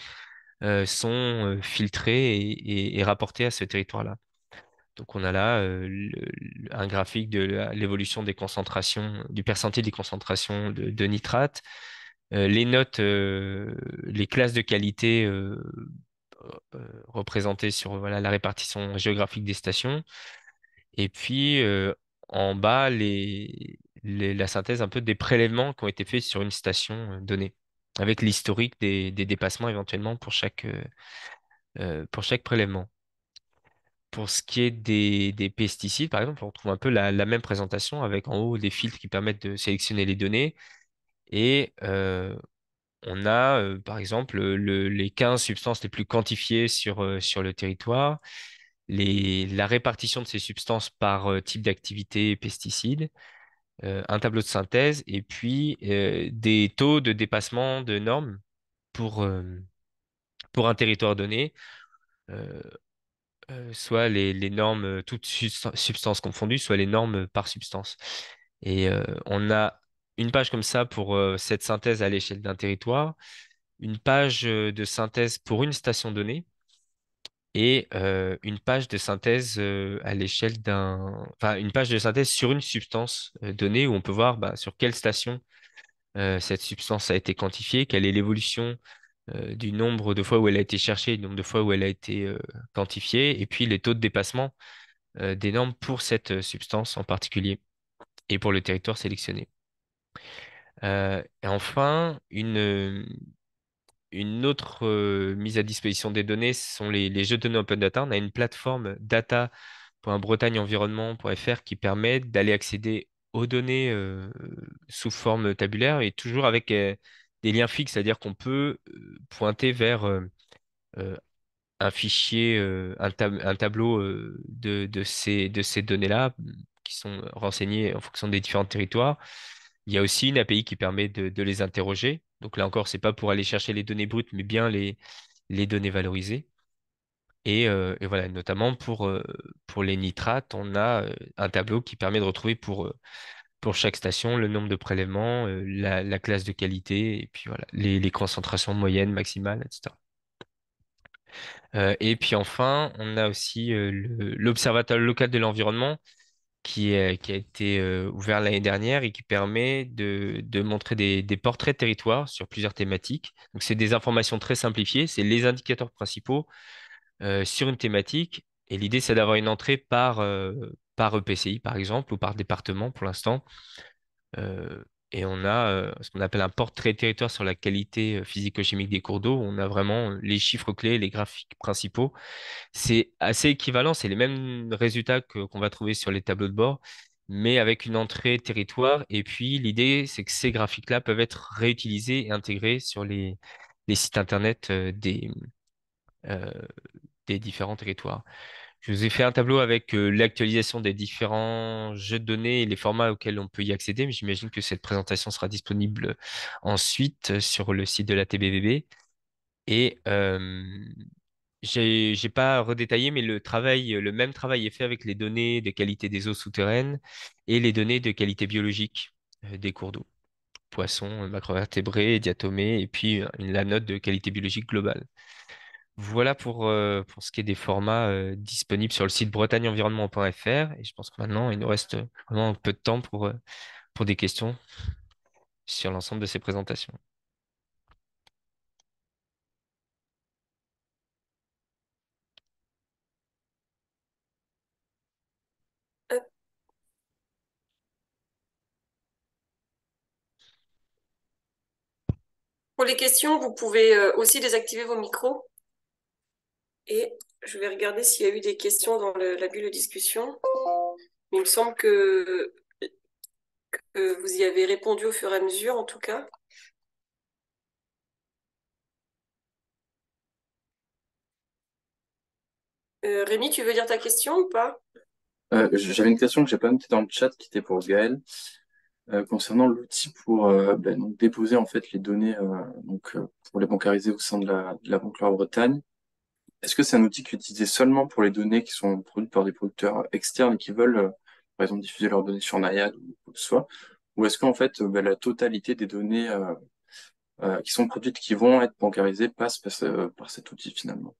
sont filtrés et rapportés à ce territoire-là. Donc on a là un graphique de l'évolution des concentrations, du percentile des concentrations de nitrate, les notes, les classes de qualité représentées sur voilà, la répartition géographique des stations. Et puis, en bas, la synthèse un peu des prélèvements qui ont été faits sur une station donnée, avec l'historique des dépassements éventuellement pour chaque prélèvement. Pour ce qui est des pesticides, par exemple, on retrouve un peu la même présentation avec en haut des filtres qui permettent de sélectionner les données. Et on a, par exemple, les 15 substances les plus quantifiées sur le territoire, la répartition de ces substances par type d'activité pesticide, un tableau de synthèse et puis des taux de dépassement de normes pour, euh, pour un territoire donné, euh, soit les normes toutes substances confondues, soit les normes par substance. Et on a une page comme ça pour cette synthèse à l'échelle d'un territoire, une page de synthèse pour une station donnée et une page de synthèse à l'échelle enfin une page de synthèse sur une substance donnée où on peut voir bah, sur quelle station cette substance a été quantifiée, quelle est l'évolution du nombre de fois où elle a été cherchée, du nombre de fois où elle a été quantifiée, et puis les taux de dépassement des normes pour cette substance en particulier et pour le territoire sélectionné. Et enfin, une autre mise à disposition des données, ce sont les jeux de données open data. On a une plateforme data.bretagneenvironnement.fr qui permet d'aller accéder aux données sous forme tabulaire et toujours avec des liens fixes, c'est-à-dire qu'on peut pointer vers euh, un fichier, un tableau de ces données-là qui sont renseignées en fonction des différents territoires. Il y a aussi une API qui permet de les interroger. Donc là encore, c'est pas pour aller chercher les données brutes, mais bien les données valorisées. Et voilà, notamment pour les nitrates, on a un tableau qui permet de retrouver pour chaque station le nombre de prélèvements, la classe de qualité, et puis voilà, les concentrations moyennes, maximales, etc. Et puis enfin, on a aussi l'Observatoire local de l'environnement qui a été ouvert l'année dernière et qui permet de montrer des portraits de territoire sur plusieurs thématiques. Donc, c'est des informations très simplifiées, c'est les indicateurs principaux sur une thématique. Et l'idée, c'est d'avoir une entrée par EPCI, par exemple, ou par département pour l'instant. Et on a ce qu'on appelle un portrait de territoire sur la qualité physico-chimique des cours d'eau. On a vraiment les chiffres clés, les graphiques principaux. C'est assez équivalent, c'est les mêmes résultats qu'on va trouver sur les tableaux de bord, mais avec une entrée territoire. Et puis l'idée, c'est que ces graphiques-là peuvent être réutilisés et intégrés sur les sites internet euh, des différents territoires. Je vous ai fait un tableau avec l'actualisation des différents jeux de données et les formats auxquels on peut y accéder, mais j'imagine que cette présentation sera disponible ensuite sur le site de la TBVB. Et j'ai pas redétaillé, mais le même travail est fait avec les données de qualité des eaux souterraines et les données de qualité biologique des cours d'eau, poissons, macrovertébrés, diatomées, et puis la note de qualité biologique globale. Voilà pour ce qui est des formats disponibles sur le site bretagneenvironnement.fr. Et je pense que maintenant, il nous reste vraiment un peu de temps pour des questions sur l'ensemble de ces présentations. Pour les questions, vous pouvez aussi désactiver vos micros. Et je vais regarder s'il y a eu des questions dans la bulle de discussion. Il me semble que vous y avez répondu au fur et à mesure, en tout cas. Rémi, tu veux dire ta question ou pas? J'avais une question que j'ai pas notée dans le chat qui était pour Gaël concernant l'outil pour donc déposer en fait les données pour les bancariser au sein de la Banque Loire-Bretagne. Est-ce que c'est un outil qui est utilisé seulement pour les données qui sont produites par des producteurs externes et qui veulent par exemple diffuser leurs données sur Naiad ou quoi que ce soit, ou est-ce qu'en fait la totalité des données qui sont produites qui vont être bancarisées passe par cet outil finalement?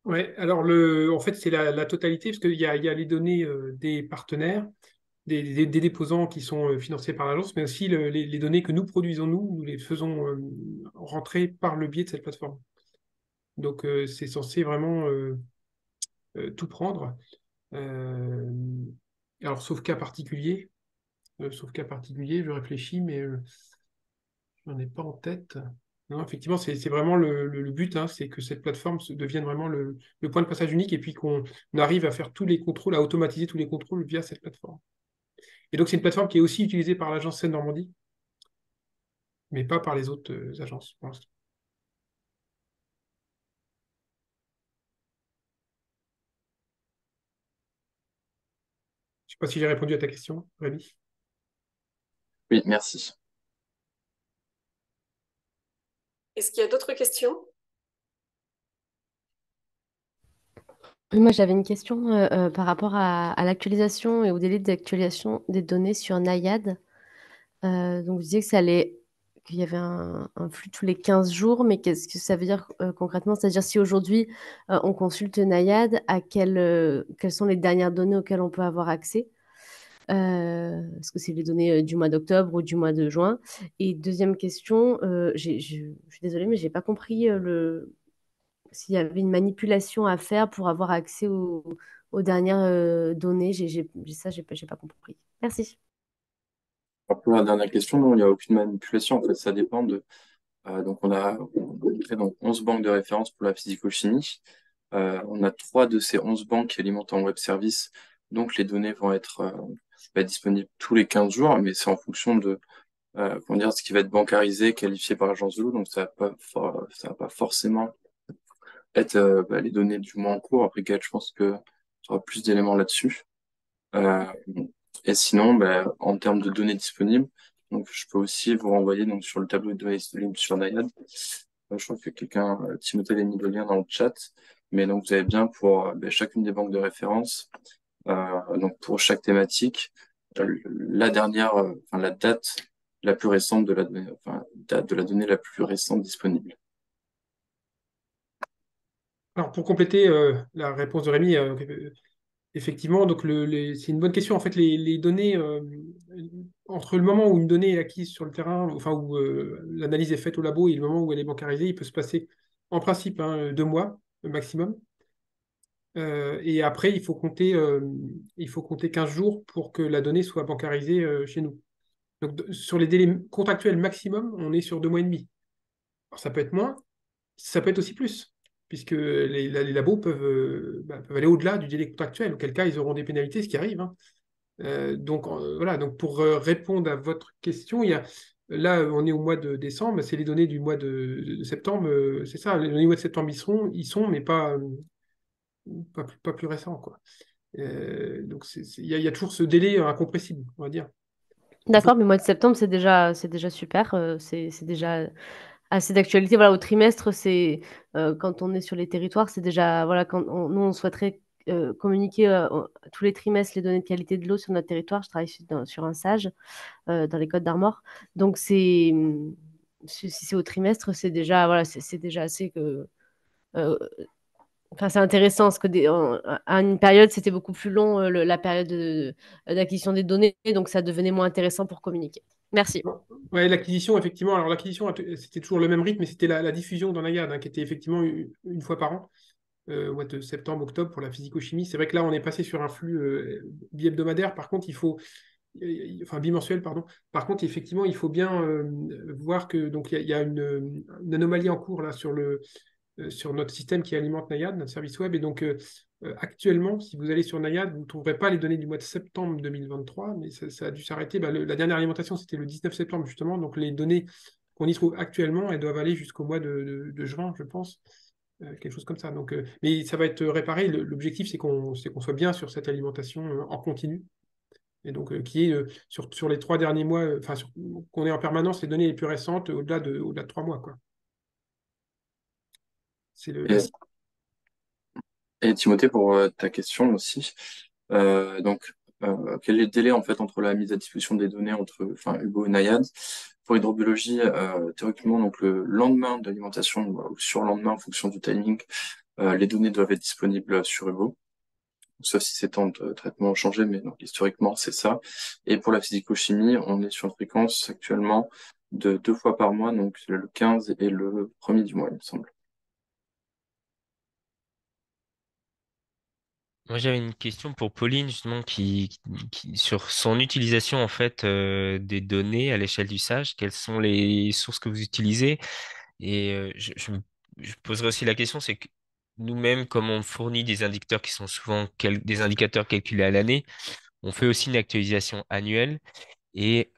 Ouais, alors en fait, c'est la totalité, parce qu'il y a les données des partenaires, des déposants qui sont financés par l'agence, mais aussi les données que nous produisons, nous les faisons rentrer par le biais de cette plateforme. Donc, c'est censé vraiment tout prendre. Euh, alors, sauf cas particulier, je réfléchis, mais je n'en ai pas en tête. Non, effectivement, c'est vraiment le but, hein, c'est que cette plateforme devienne vraiment le point de passage unique et puis qu'on arrive à faire tous les contrôles, à automatiser tous les contrôles via cette plateforme. Et donc, c'est une plateforme qui est aussi utilisée par l'agence Seine-Normandie, mais pas par les autres agences pour l'instant. Je ne sais pas si j'ai répondu à ta question, Rémi. Oui, merci. Est-ce qu'il y a d'autres questions? Oui, moi, j'avais une question par rapport à l'actualisation et au délai d'actualisation des données sur Naiad. Donc, vous disiez que qu'il y avait un flux tous les 15 jours, mais qu'est-ce que ça veut dire concrètement? C'est-à-dire si aujourd'hui on consulte Naiad, quelles sont les dernières données auxquelles on peut avoir accès? Est-ce que c'est les données du mois d'octobre ou du mois de juin? Et deuxième question, je suis désolée, mais j'ai pas compris s'il y avait une manipulation à faire pour avoir accès aux dernières données. J'ai pas compris. Merci. Pour la dernière question, non, il n'y a aucune manipulation. En fait, ça dépend de. Donc, on crée donc 11 banques de référence pour la physico-chimie. On a 3 de ces 11 banques qui alimentent en web service. Donc, les données vont être disponibles tous les 15 jours, mais c'est en fonction de comment dire, ce qui va être bancarisé, qualifié par l'agence de l'eau. Donc, ça va pas forcément être les données du mois en cours. Après, Gaël, je pense que tu auras plus d'éléments là-dessus. Euh, et sinon, en termes de données disponibles, donc je peux aussi vous renvoyer donc sur le tableau de données disponibles sur Naiad. Je crois que quelqu'un, Timothée, avait mis le lien dans le chat. Mais donc vous avez bien pour chacune des banques de référence, donc pour chaque thématique, la dernière, la date la plus récente de la donnée, date de la donnée la plus récente disponible. Alors, pour compléter la réponse de Rémi, effectivement, donc c'est une bonne question. En fait, les données, entre le moment où une donnée est acquise sur le terrain, enfin où l'analyse est faite au labo et le moment où elle est bancarisée, il peut se passer en principe 2 mois maximum. Et après, il faut compter 15 jours pour que la donnée soit bancarisée chez nous. Donc, sur les délais contractuels maximum, on est sur 2 mois et demi. Alors, ça peut être moins, ça peut être aussi plus, puisque les labos peuvent aller au-delà du délai contractuel, auquel cas ils auront des pénalités, ce qui arrive, hein. Donc voilà, donc pour répondre à votre question, Là, on est au mois de décembre, c'est les données du mois de septembre, c'est ça, les données du mois de septembre, ils sont, mais pas plus récents, quoi. Donc, il y a toujours ce délai incompressible, on va dire. Il faut... D'accord, mais mois de septembre, c'est déjà super. C'est déjà assez d'actualité. Voilà, au trimestre, quand on est sur les territoires, c'est déjà, voilà, nous, on souhaiterait communiquer tous les trimestres les données de qualité de l'eau sur notre territoire. Je travaille sur un SAGE dans les Côtes d'Armor. Donc, si c'est au trimestre, c'est déjà, voilà, c'est déjà assez que. euh, Enfin, c'est intéressant parce que à une période, c'était beaucoup plus long, la période d'acquisition des données, donc ça devenait moins intéressant pour communiquer. Merci. Ouais, l'acquisition, effectivement. Alors, l'acquisition, c'était toujours le même rythme, mais c'était la diffusion dans Nayad, qui était effectivement une fois par an, au mois de septembre, octobre, pour la physico-chimie. C'est vrai que là, on est passé sur un flux bi-hebdomadaire. Par contre, enfin, bimensuel, pardon. Par contre, effectivement, il faut bien voir que donc il y a une anomalie en cours là sur notre système qui alimente Nayad, notre service web. Et donc, actuellement, si vous allez sur Nayad, vous ne trouverez pas les données du mois de septembre 2023, mais ça a dû s'arrêter. La dernière alimentation, c'était le 19 septembre, justement. Donc, les données qu'on y trouve actuellement, elles doivent aller jusqu'au mois de juin, je pense. Quelque chose comme ça. Donc, mais ça va être réparé. L'objectif, c'est qu'on soit bien sur cette alimentation en continu. Et donc, qui est sur les 3 derniers mois, enfin, qu'on ait en permanence les données les plus récentes au-delà de 3 mois, quoi. C'est Et, et Timothée, pour ta question aussi, donc, quel est le délai en fait entre la mise à disposition des données entre Hugo et Nayad? Pour hydrobiologie, théoriquement, donc le lendemain de l'alimentation ou sur le lendemain en fonction du timing, les données doivent être disponibles sur Hugo, sauf si ces temps de traitement ont changé, mais donc, historiquement, c'est ça. Et pour la physico-chimie, on est sur une fréquence actuellement de 2 fois par mois, donc le 15 et le premier du mois, il me semble. Moi, j'avais une question pour Pauline, justement, sur son utilisation, en fait, des données à l'échelle du SAGE. Quelles sont les sources que vous utilisez? Et je poserai aussi la question, c'est que nous-mêmes, comme on fournit des indicateurs qui sont souvent des indicateurs calculés à l'année, on fait aussi une actualisation annuelle. Et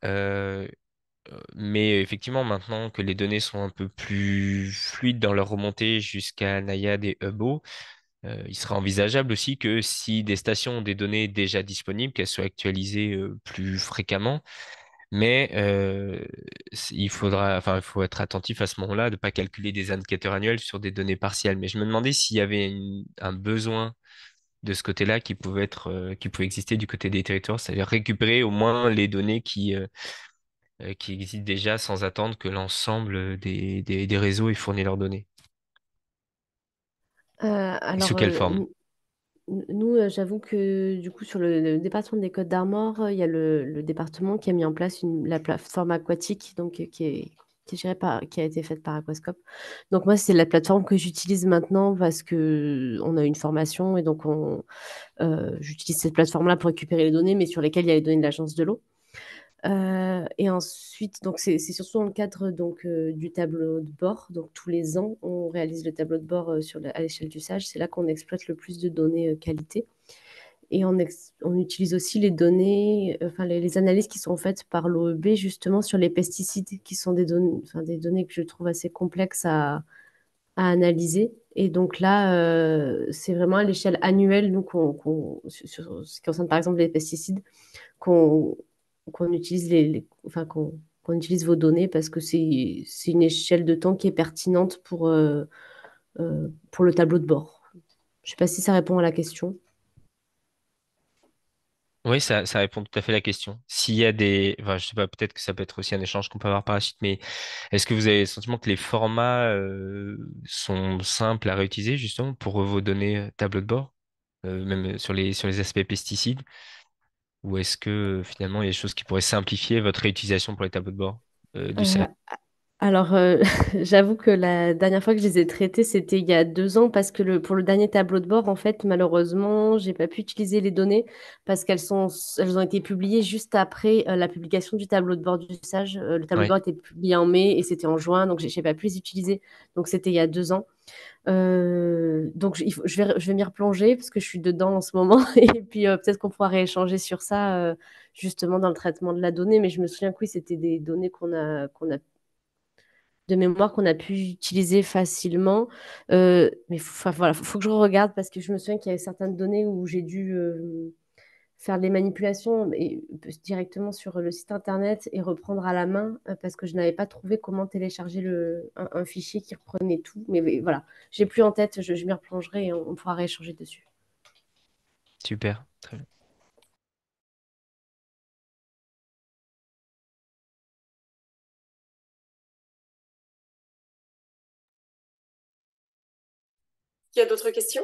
mais effectivement, maintenant que les données sont un peu plus fluides dans leur remontée jusqu'à Nayad et Hubble, il sera envisageable aussi que si des stations ont des données déjà disponibles, qu'elles soient actualisées plus fréquemment. Mais enfin, il faut être attentif à ce moment-là de ne pas calculer des indicateurs annuels sur des données partielles. Mais je me demandais s'il y avait un besoin de ce côté-là qui pouvait exister du côté des territoires, c'est-à-dire récupérer au moins les données qui existent déjà sans attendre que l'ensemble des réseaux aient fourni leurs données. Et sous Alors, quelle forme? nous, j'avoue que du coup, sur le département des Côtes d'Armor, il y a le département qui a mis en place la plateforme aquatique, donc qui est qui a été faite par Aquascope. Donc moi, c'est la plateforme que j'utilise maintenant parce que on a une formation et donc j'utilise cette plateforme-là pour récupérer les données, mais sur lesquelles il y a les données de l'Agence de l'eau. Et ensuite, donc c'est surtout dans le cadre donc, du tableau de bord. Donc tous les ans, on réalise le tableau de bord à l'échelle du SAGE. C'est là qu'on exploite le plus de données qualité. Et on utilise aussi les données, enfin les analyses qui sont faites par l'OEB justement sur les pesticides, qui sont des données que je trouve assez complexes à analyser. Et donc là, c'est vraiment à l'échelle annuelle, nous, sur ce qui concerne par exemple les pesticides, qu'on qu'on utilise enfin, qu'on utilise vos données parce que c'est une échelle de temps qui est pertinente pour le tableau de bord. Je ne sais pas si ça répond à la question. Oui, ça répond tout à fait à la question. S'il y a enfin, je sais pas, peut-être que ça peut être aussi un échange qu'on peut avoir par la suite, mais est-ce que vous avez le sentiment que les formats sont simples à réutiliser justement pour vos données tableau de bord, même sur les aspects pesticides, ou est-ce que finalement il y a des choses qui pourraient simplifier votre réutilisation pour les tableaux de bord du Euh, SAG? Alors, j'avoue que la dernière fois que je les ai traités, c'était il y a 2 ans parce que pour le dernier tableau de bord, en fait, malheureusement, j'ai pas pu utiliser les données parce elles ont été publiées juste après la publication du tableau de bord du sage. Le tableau de Oui. bord était publié en mai et c'était en juin, donc j'ai pas pu les utiliser. Donc, c'était il y a 2 ans. Donc, je vais m'y replonger parce que je suis dedans en ce moment. Et puis, peut-être qu'on pourra rééchanger sur ça, justement, dans le traitement de la donnée. Mais je me souviens que oui, c'était des données qu'on a de mémoire qu'on a pu utiliser facilement. Mais voilà, faut que je regarde parce que je me souviens qu'il y avait certaines données où j'ai dû faire des manipulations directement sur le site internet et reprendre à la main parce que je n'avais pas trouvé comment télécharger un fichier qui reprenait tout. Mais voilà, j'ai plus en tête, je m'y replongerai et on pourra rééchanger dessus. Super. Très bien. Il y a d'autres questions?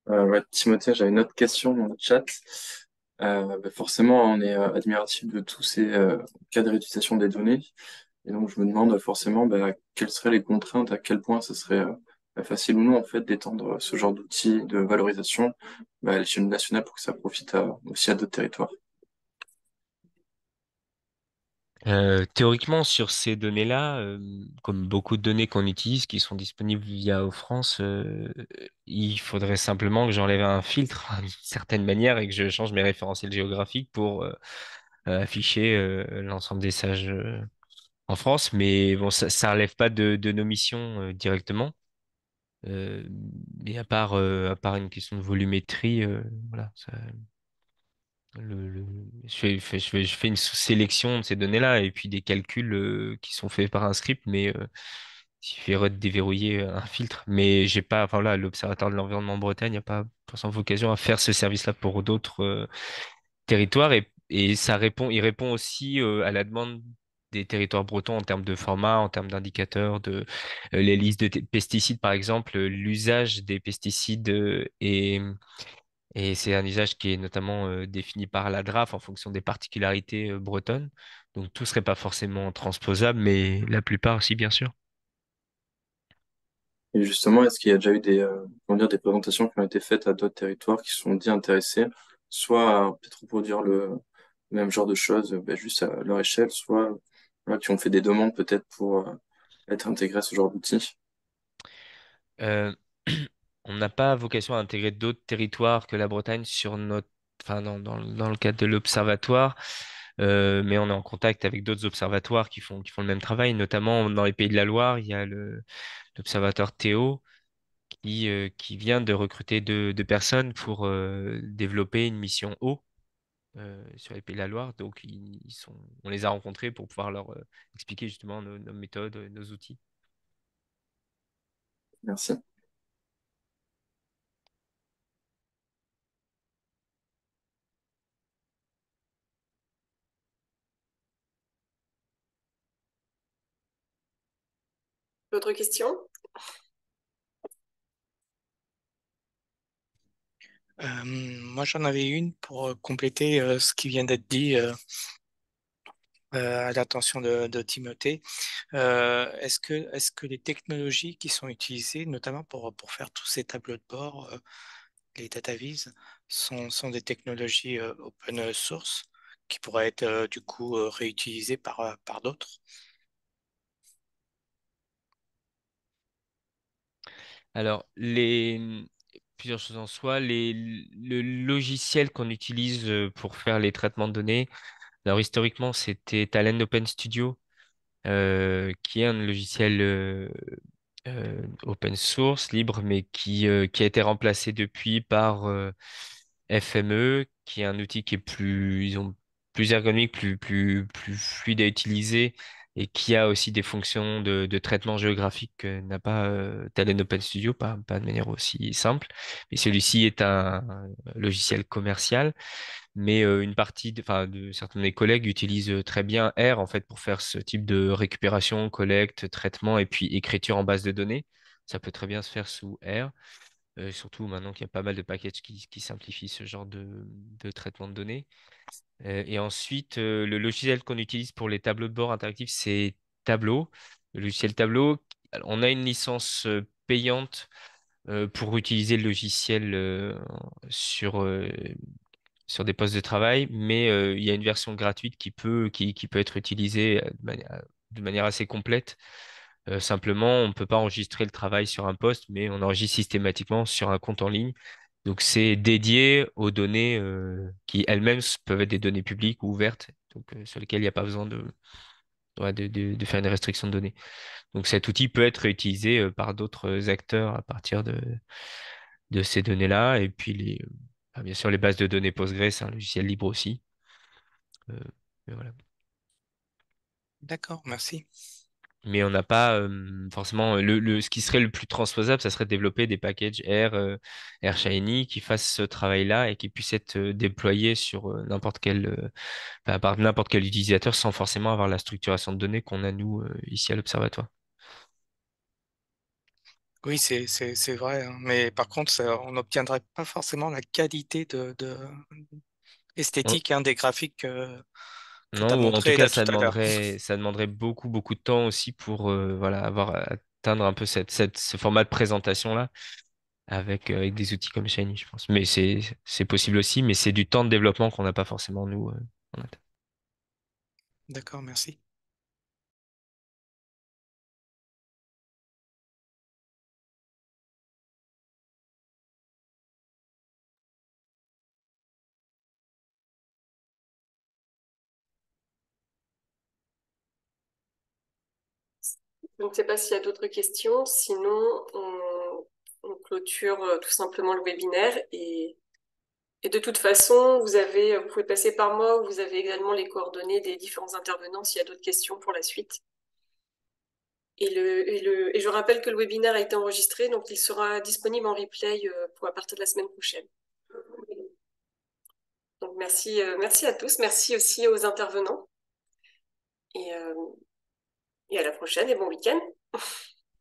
Ouais, Timothée, j'avais une autre question dans le chat. Forcément, on est admiratif de tous ces cas de réutilisation des données. Et donc, je me demande forcément quelles seraient les contraintes, à quel point ce serait facile ou non en fait d'étendre ce genre d'outils de valorisation à l'échelle nationale pour que ça profite aussi à d'autres territoires. Théoriquement, sur ces données-là, comme beaucoup de données qu'on utilise qui sont disponibles via Offrance, il faudrait simplement que j'enlève un filtre d'une certaine manière et que je change mes référentiels géographiques pour afficher l'ensemble des sages en France. Mais bon, ça relève pas de nos missions directement. Euh, mais à part une question de volumétrie, voilà, je fais une sous-sélection de ces données-là et puis des calculs qui sont faits par un script, mais il suffirait de déverrouiller un filtre. Mais j'ai pas, enfin là, l'Observatoire de l'environnement en Bretagne n'a pas pour l'instant vocation à faire ce service-là pour d'autres territoires et il répond aussi à la demande des territoires bretons en termes de format, en termes d'indicateurs, de les listes de pesticides par exemple, l'usage des pesticides et c'est un usage qui est notamment défini par la DRAF en fonction des particularités bretonnes. Donc tout serait pas forcément transposable, mais la plupart aussi, bien sûr. Et justement, est-ce qu'il y a déjà eu comment dire, des présentations qui ont été faites à d'autres territoires qui se sont dit intéressés, soit à peut-être reproduire le même genre de choses juste à leur échelle, soit voilà, qui ont fait des demandes peut-être pour être intégrés à ce genre d'outils? Euh, on n'a pas vocation à intégrer d'autres territoires que la Bretagne sur enfin, dans le cadre de l'observatoire, mais on est en contact avec d'autres observatoires qui font le même travail, notamment dans les Pays de la Loire, il y a l'observatoire Théo qui vient de recruter deux personnes pour développer une mission eau sur les Pays de la Loire. Donc, on les a rencontrés pour pouvoir leur expliquer justement nos méthodes, nos outils. Merci. D'autres questions? Moi, j'en avais une pour compléter ce qui vient d'être dit à l'attention de Timothée. Est-ce que les technologies qui sont utilisées, notamment pour faire tous ces tableaux de bord, les data viz, sont des technologies open source qui pourraient être du coup réutilisées par d'autres? Alors, plusieurs choses en soi. Le logiciel qu'on utilise pour faire les traitements de données, alors historiquement, c'était Talend Open Studio, qui est un logiciel open source, libre, mais qui a été remplacé depuis par FME, qui est un outil qui est plus ergonomique, plus fluide à utiliser et qui a aussi des fonctions de traitement géographique que n'a pas Talend Open Studio, pas de manière aussi simple. Mais celui-ci est un logiciel commercial, mais une partie enfin, de certains de mes collègues utilisent très bien R en fait pour faire ce type de récupération, collecte, traitement et puis écriture en base de données. Ça peut très bien se faire sous R. surtout maintenant qu'il y a pas mal de packages qui simplifient ce genre de traitement de données. Et ensuite, le logiciel qu'on utilise pour les tableaux de bord interactifs, c'est Tableau. Le logiciel Tableau, on a une licence payante pour utiliser le logiciel sur des postes de travail, mais il y a une version gratuite qui peut être utilisée de manière assez complète. Simplement, on ne peut pas enregistrer le travail sur un poste, mais on enregistre systématiquement sur un compte en ligne. Donc, c'est dédié aux données qui elles-mêmes peuvent être des données publiques ou ouvertes, donc sur lesquelles il n'y a pas besoin ouais, de faire une restriction de données. Donc, cet outil peut être utilisé par d'autres acteurs à partir de ces données-là. Et puis, bien sûr, les bases de données Postgre, c'est un logiciel libre aussi. Mais voilà. D'accord, merci. Mais on n'a pas forcément ce qui serait le plus transposable, ça serait de développer des packages R Shiny qui fassent ce travail-là et qui puissent être déployés sur par n'importe quel utilisateur sans forcément avoir la structuration de données qu'on a nous ici à l'Observatoire. Oui, c'est vrai, hein. Mais par contre, on n'obtiendrait pas forcément la qualité On- esthétique, hein, des graphiques que tu as Non, ou en tout montré cas, là tout à l'heure. ça demanderait beaucoup, beaucoup de temps aussi pour voilà, atteindre un peu ce format de présentation-là avec des outils comme Shiny, je pense. Mais c'est possible aussi, mais c'est du temps de développement qu'on n'a pas forcément nous en interne. D'accord, merci. Je ne sais pas s'il y a d'autres questions. Sinon, on clôture tout simplement le webinaire. Et de toute façon, vous pouvez passer par moi ou vous avez également les coordonnées des différents intervenants s'il y a d'autres questions pour la suite. Et je rappelle que le webinaire a été enregistré, donc il sera disponible en replay à partir de la semaine prochaine. Donc merci à tous, merci aussi aux intervenants. Et, et à la prochaine et bon week-end.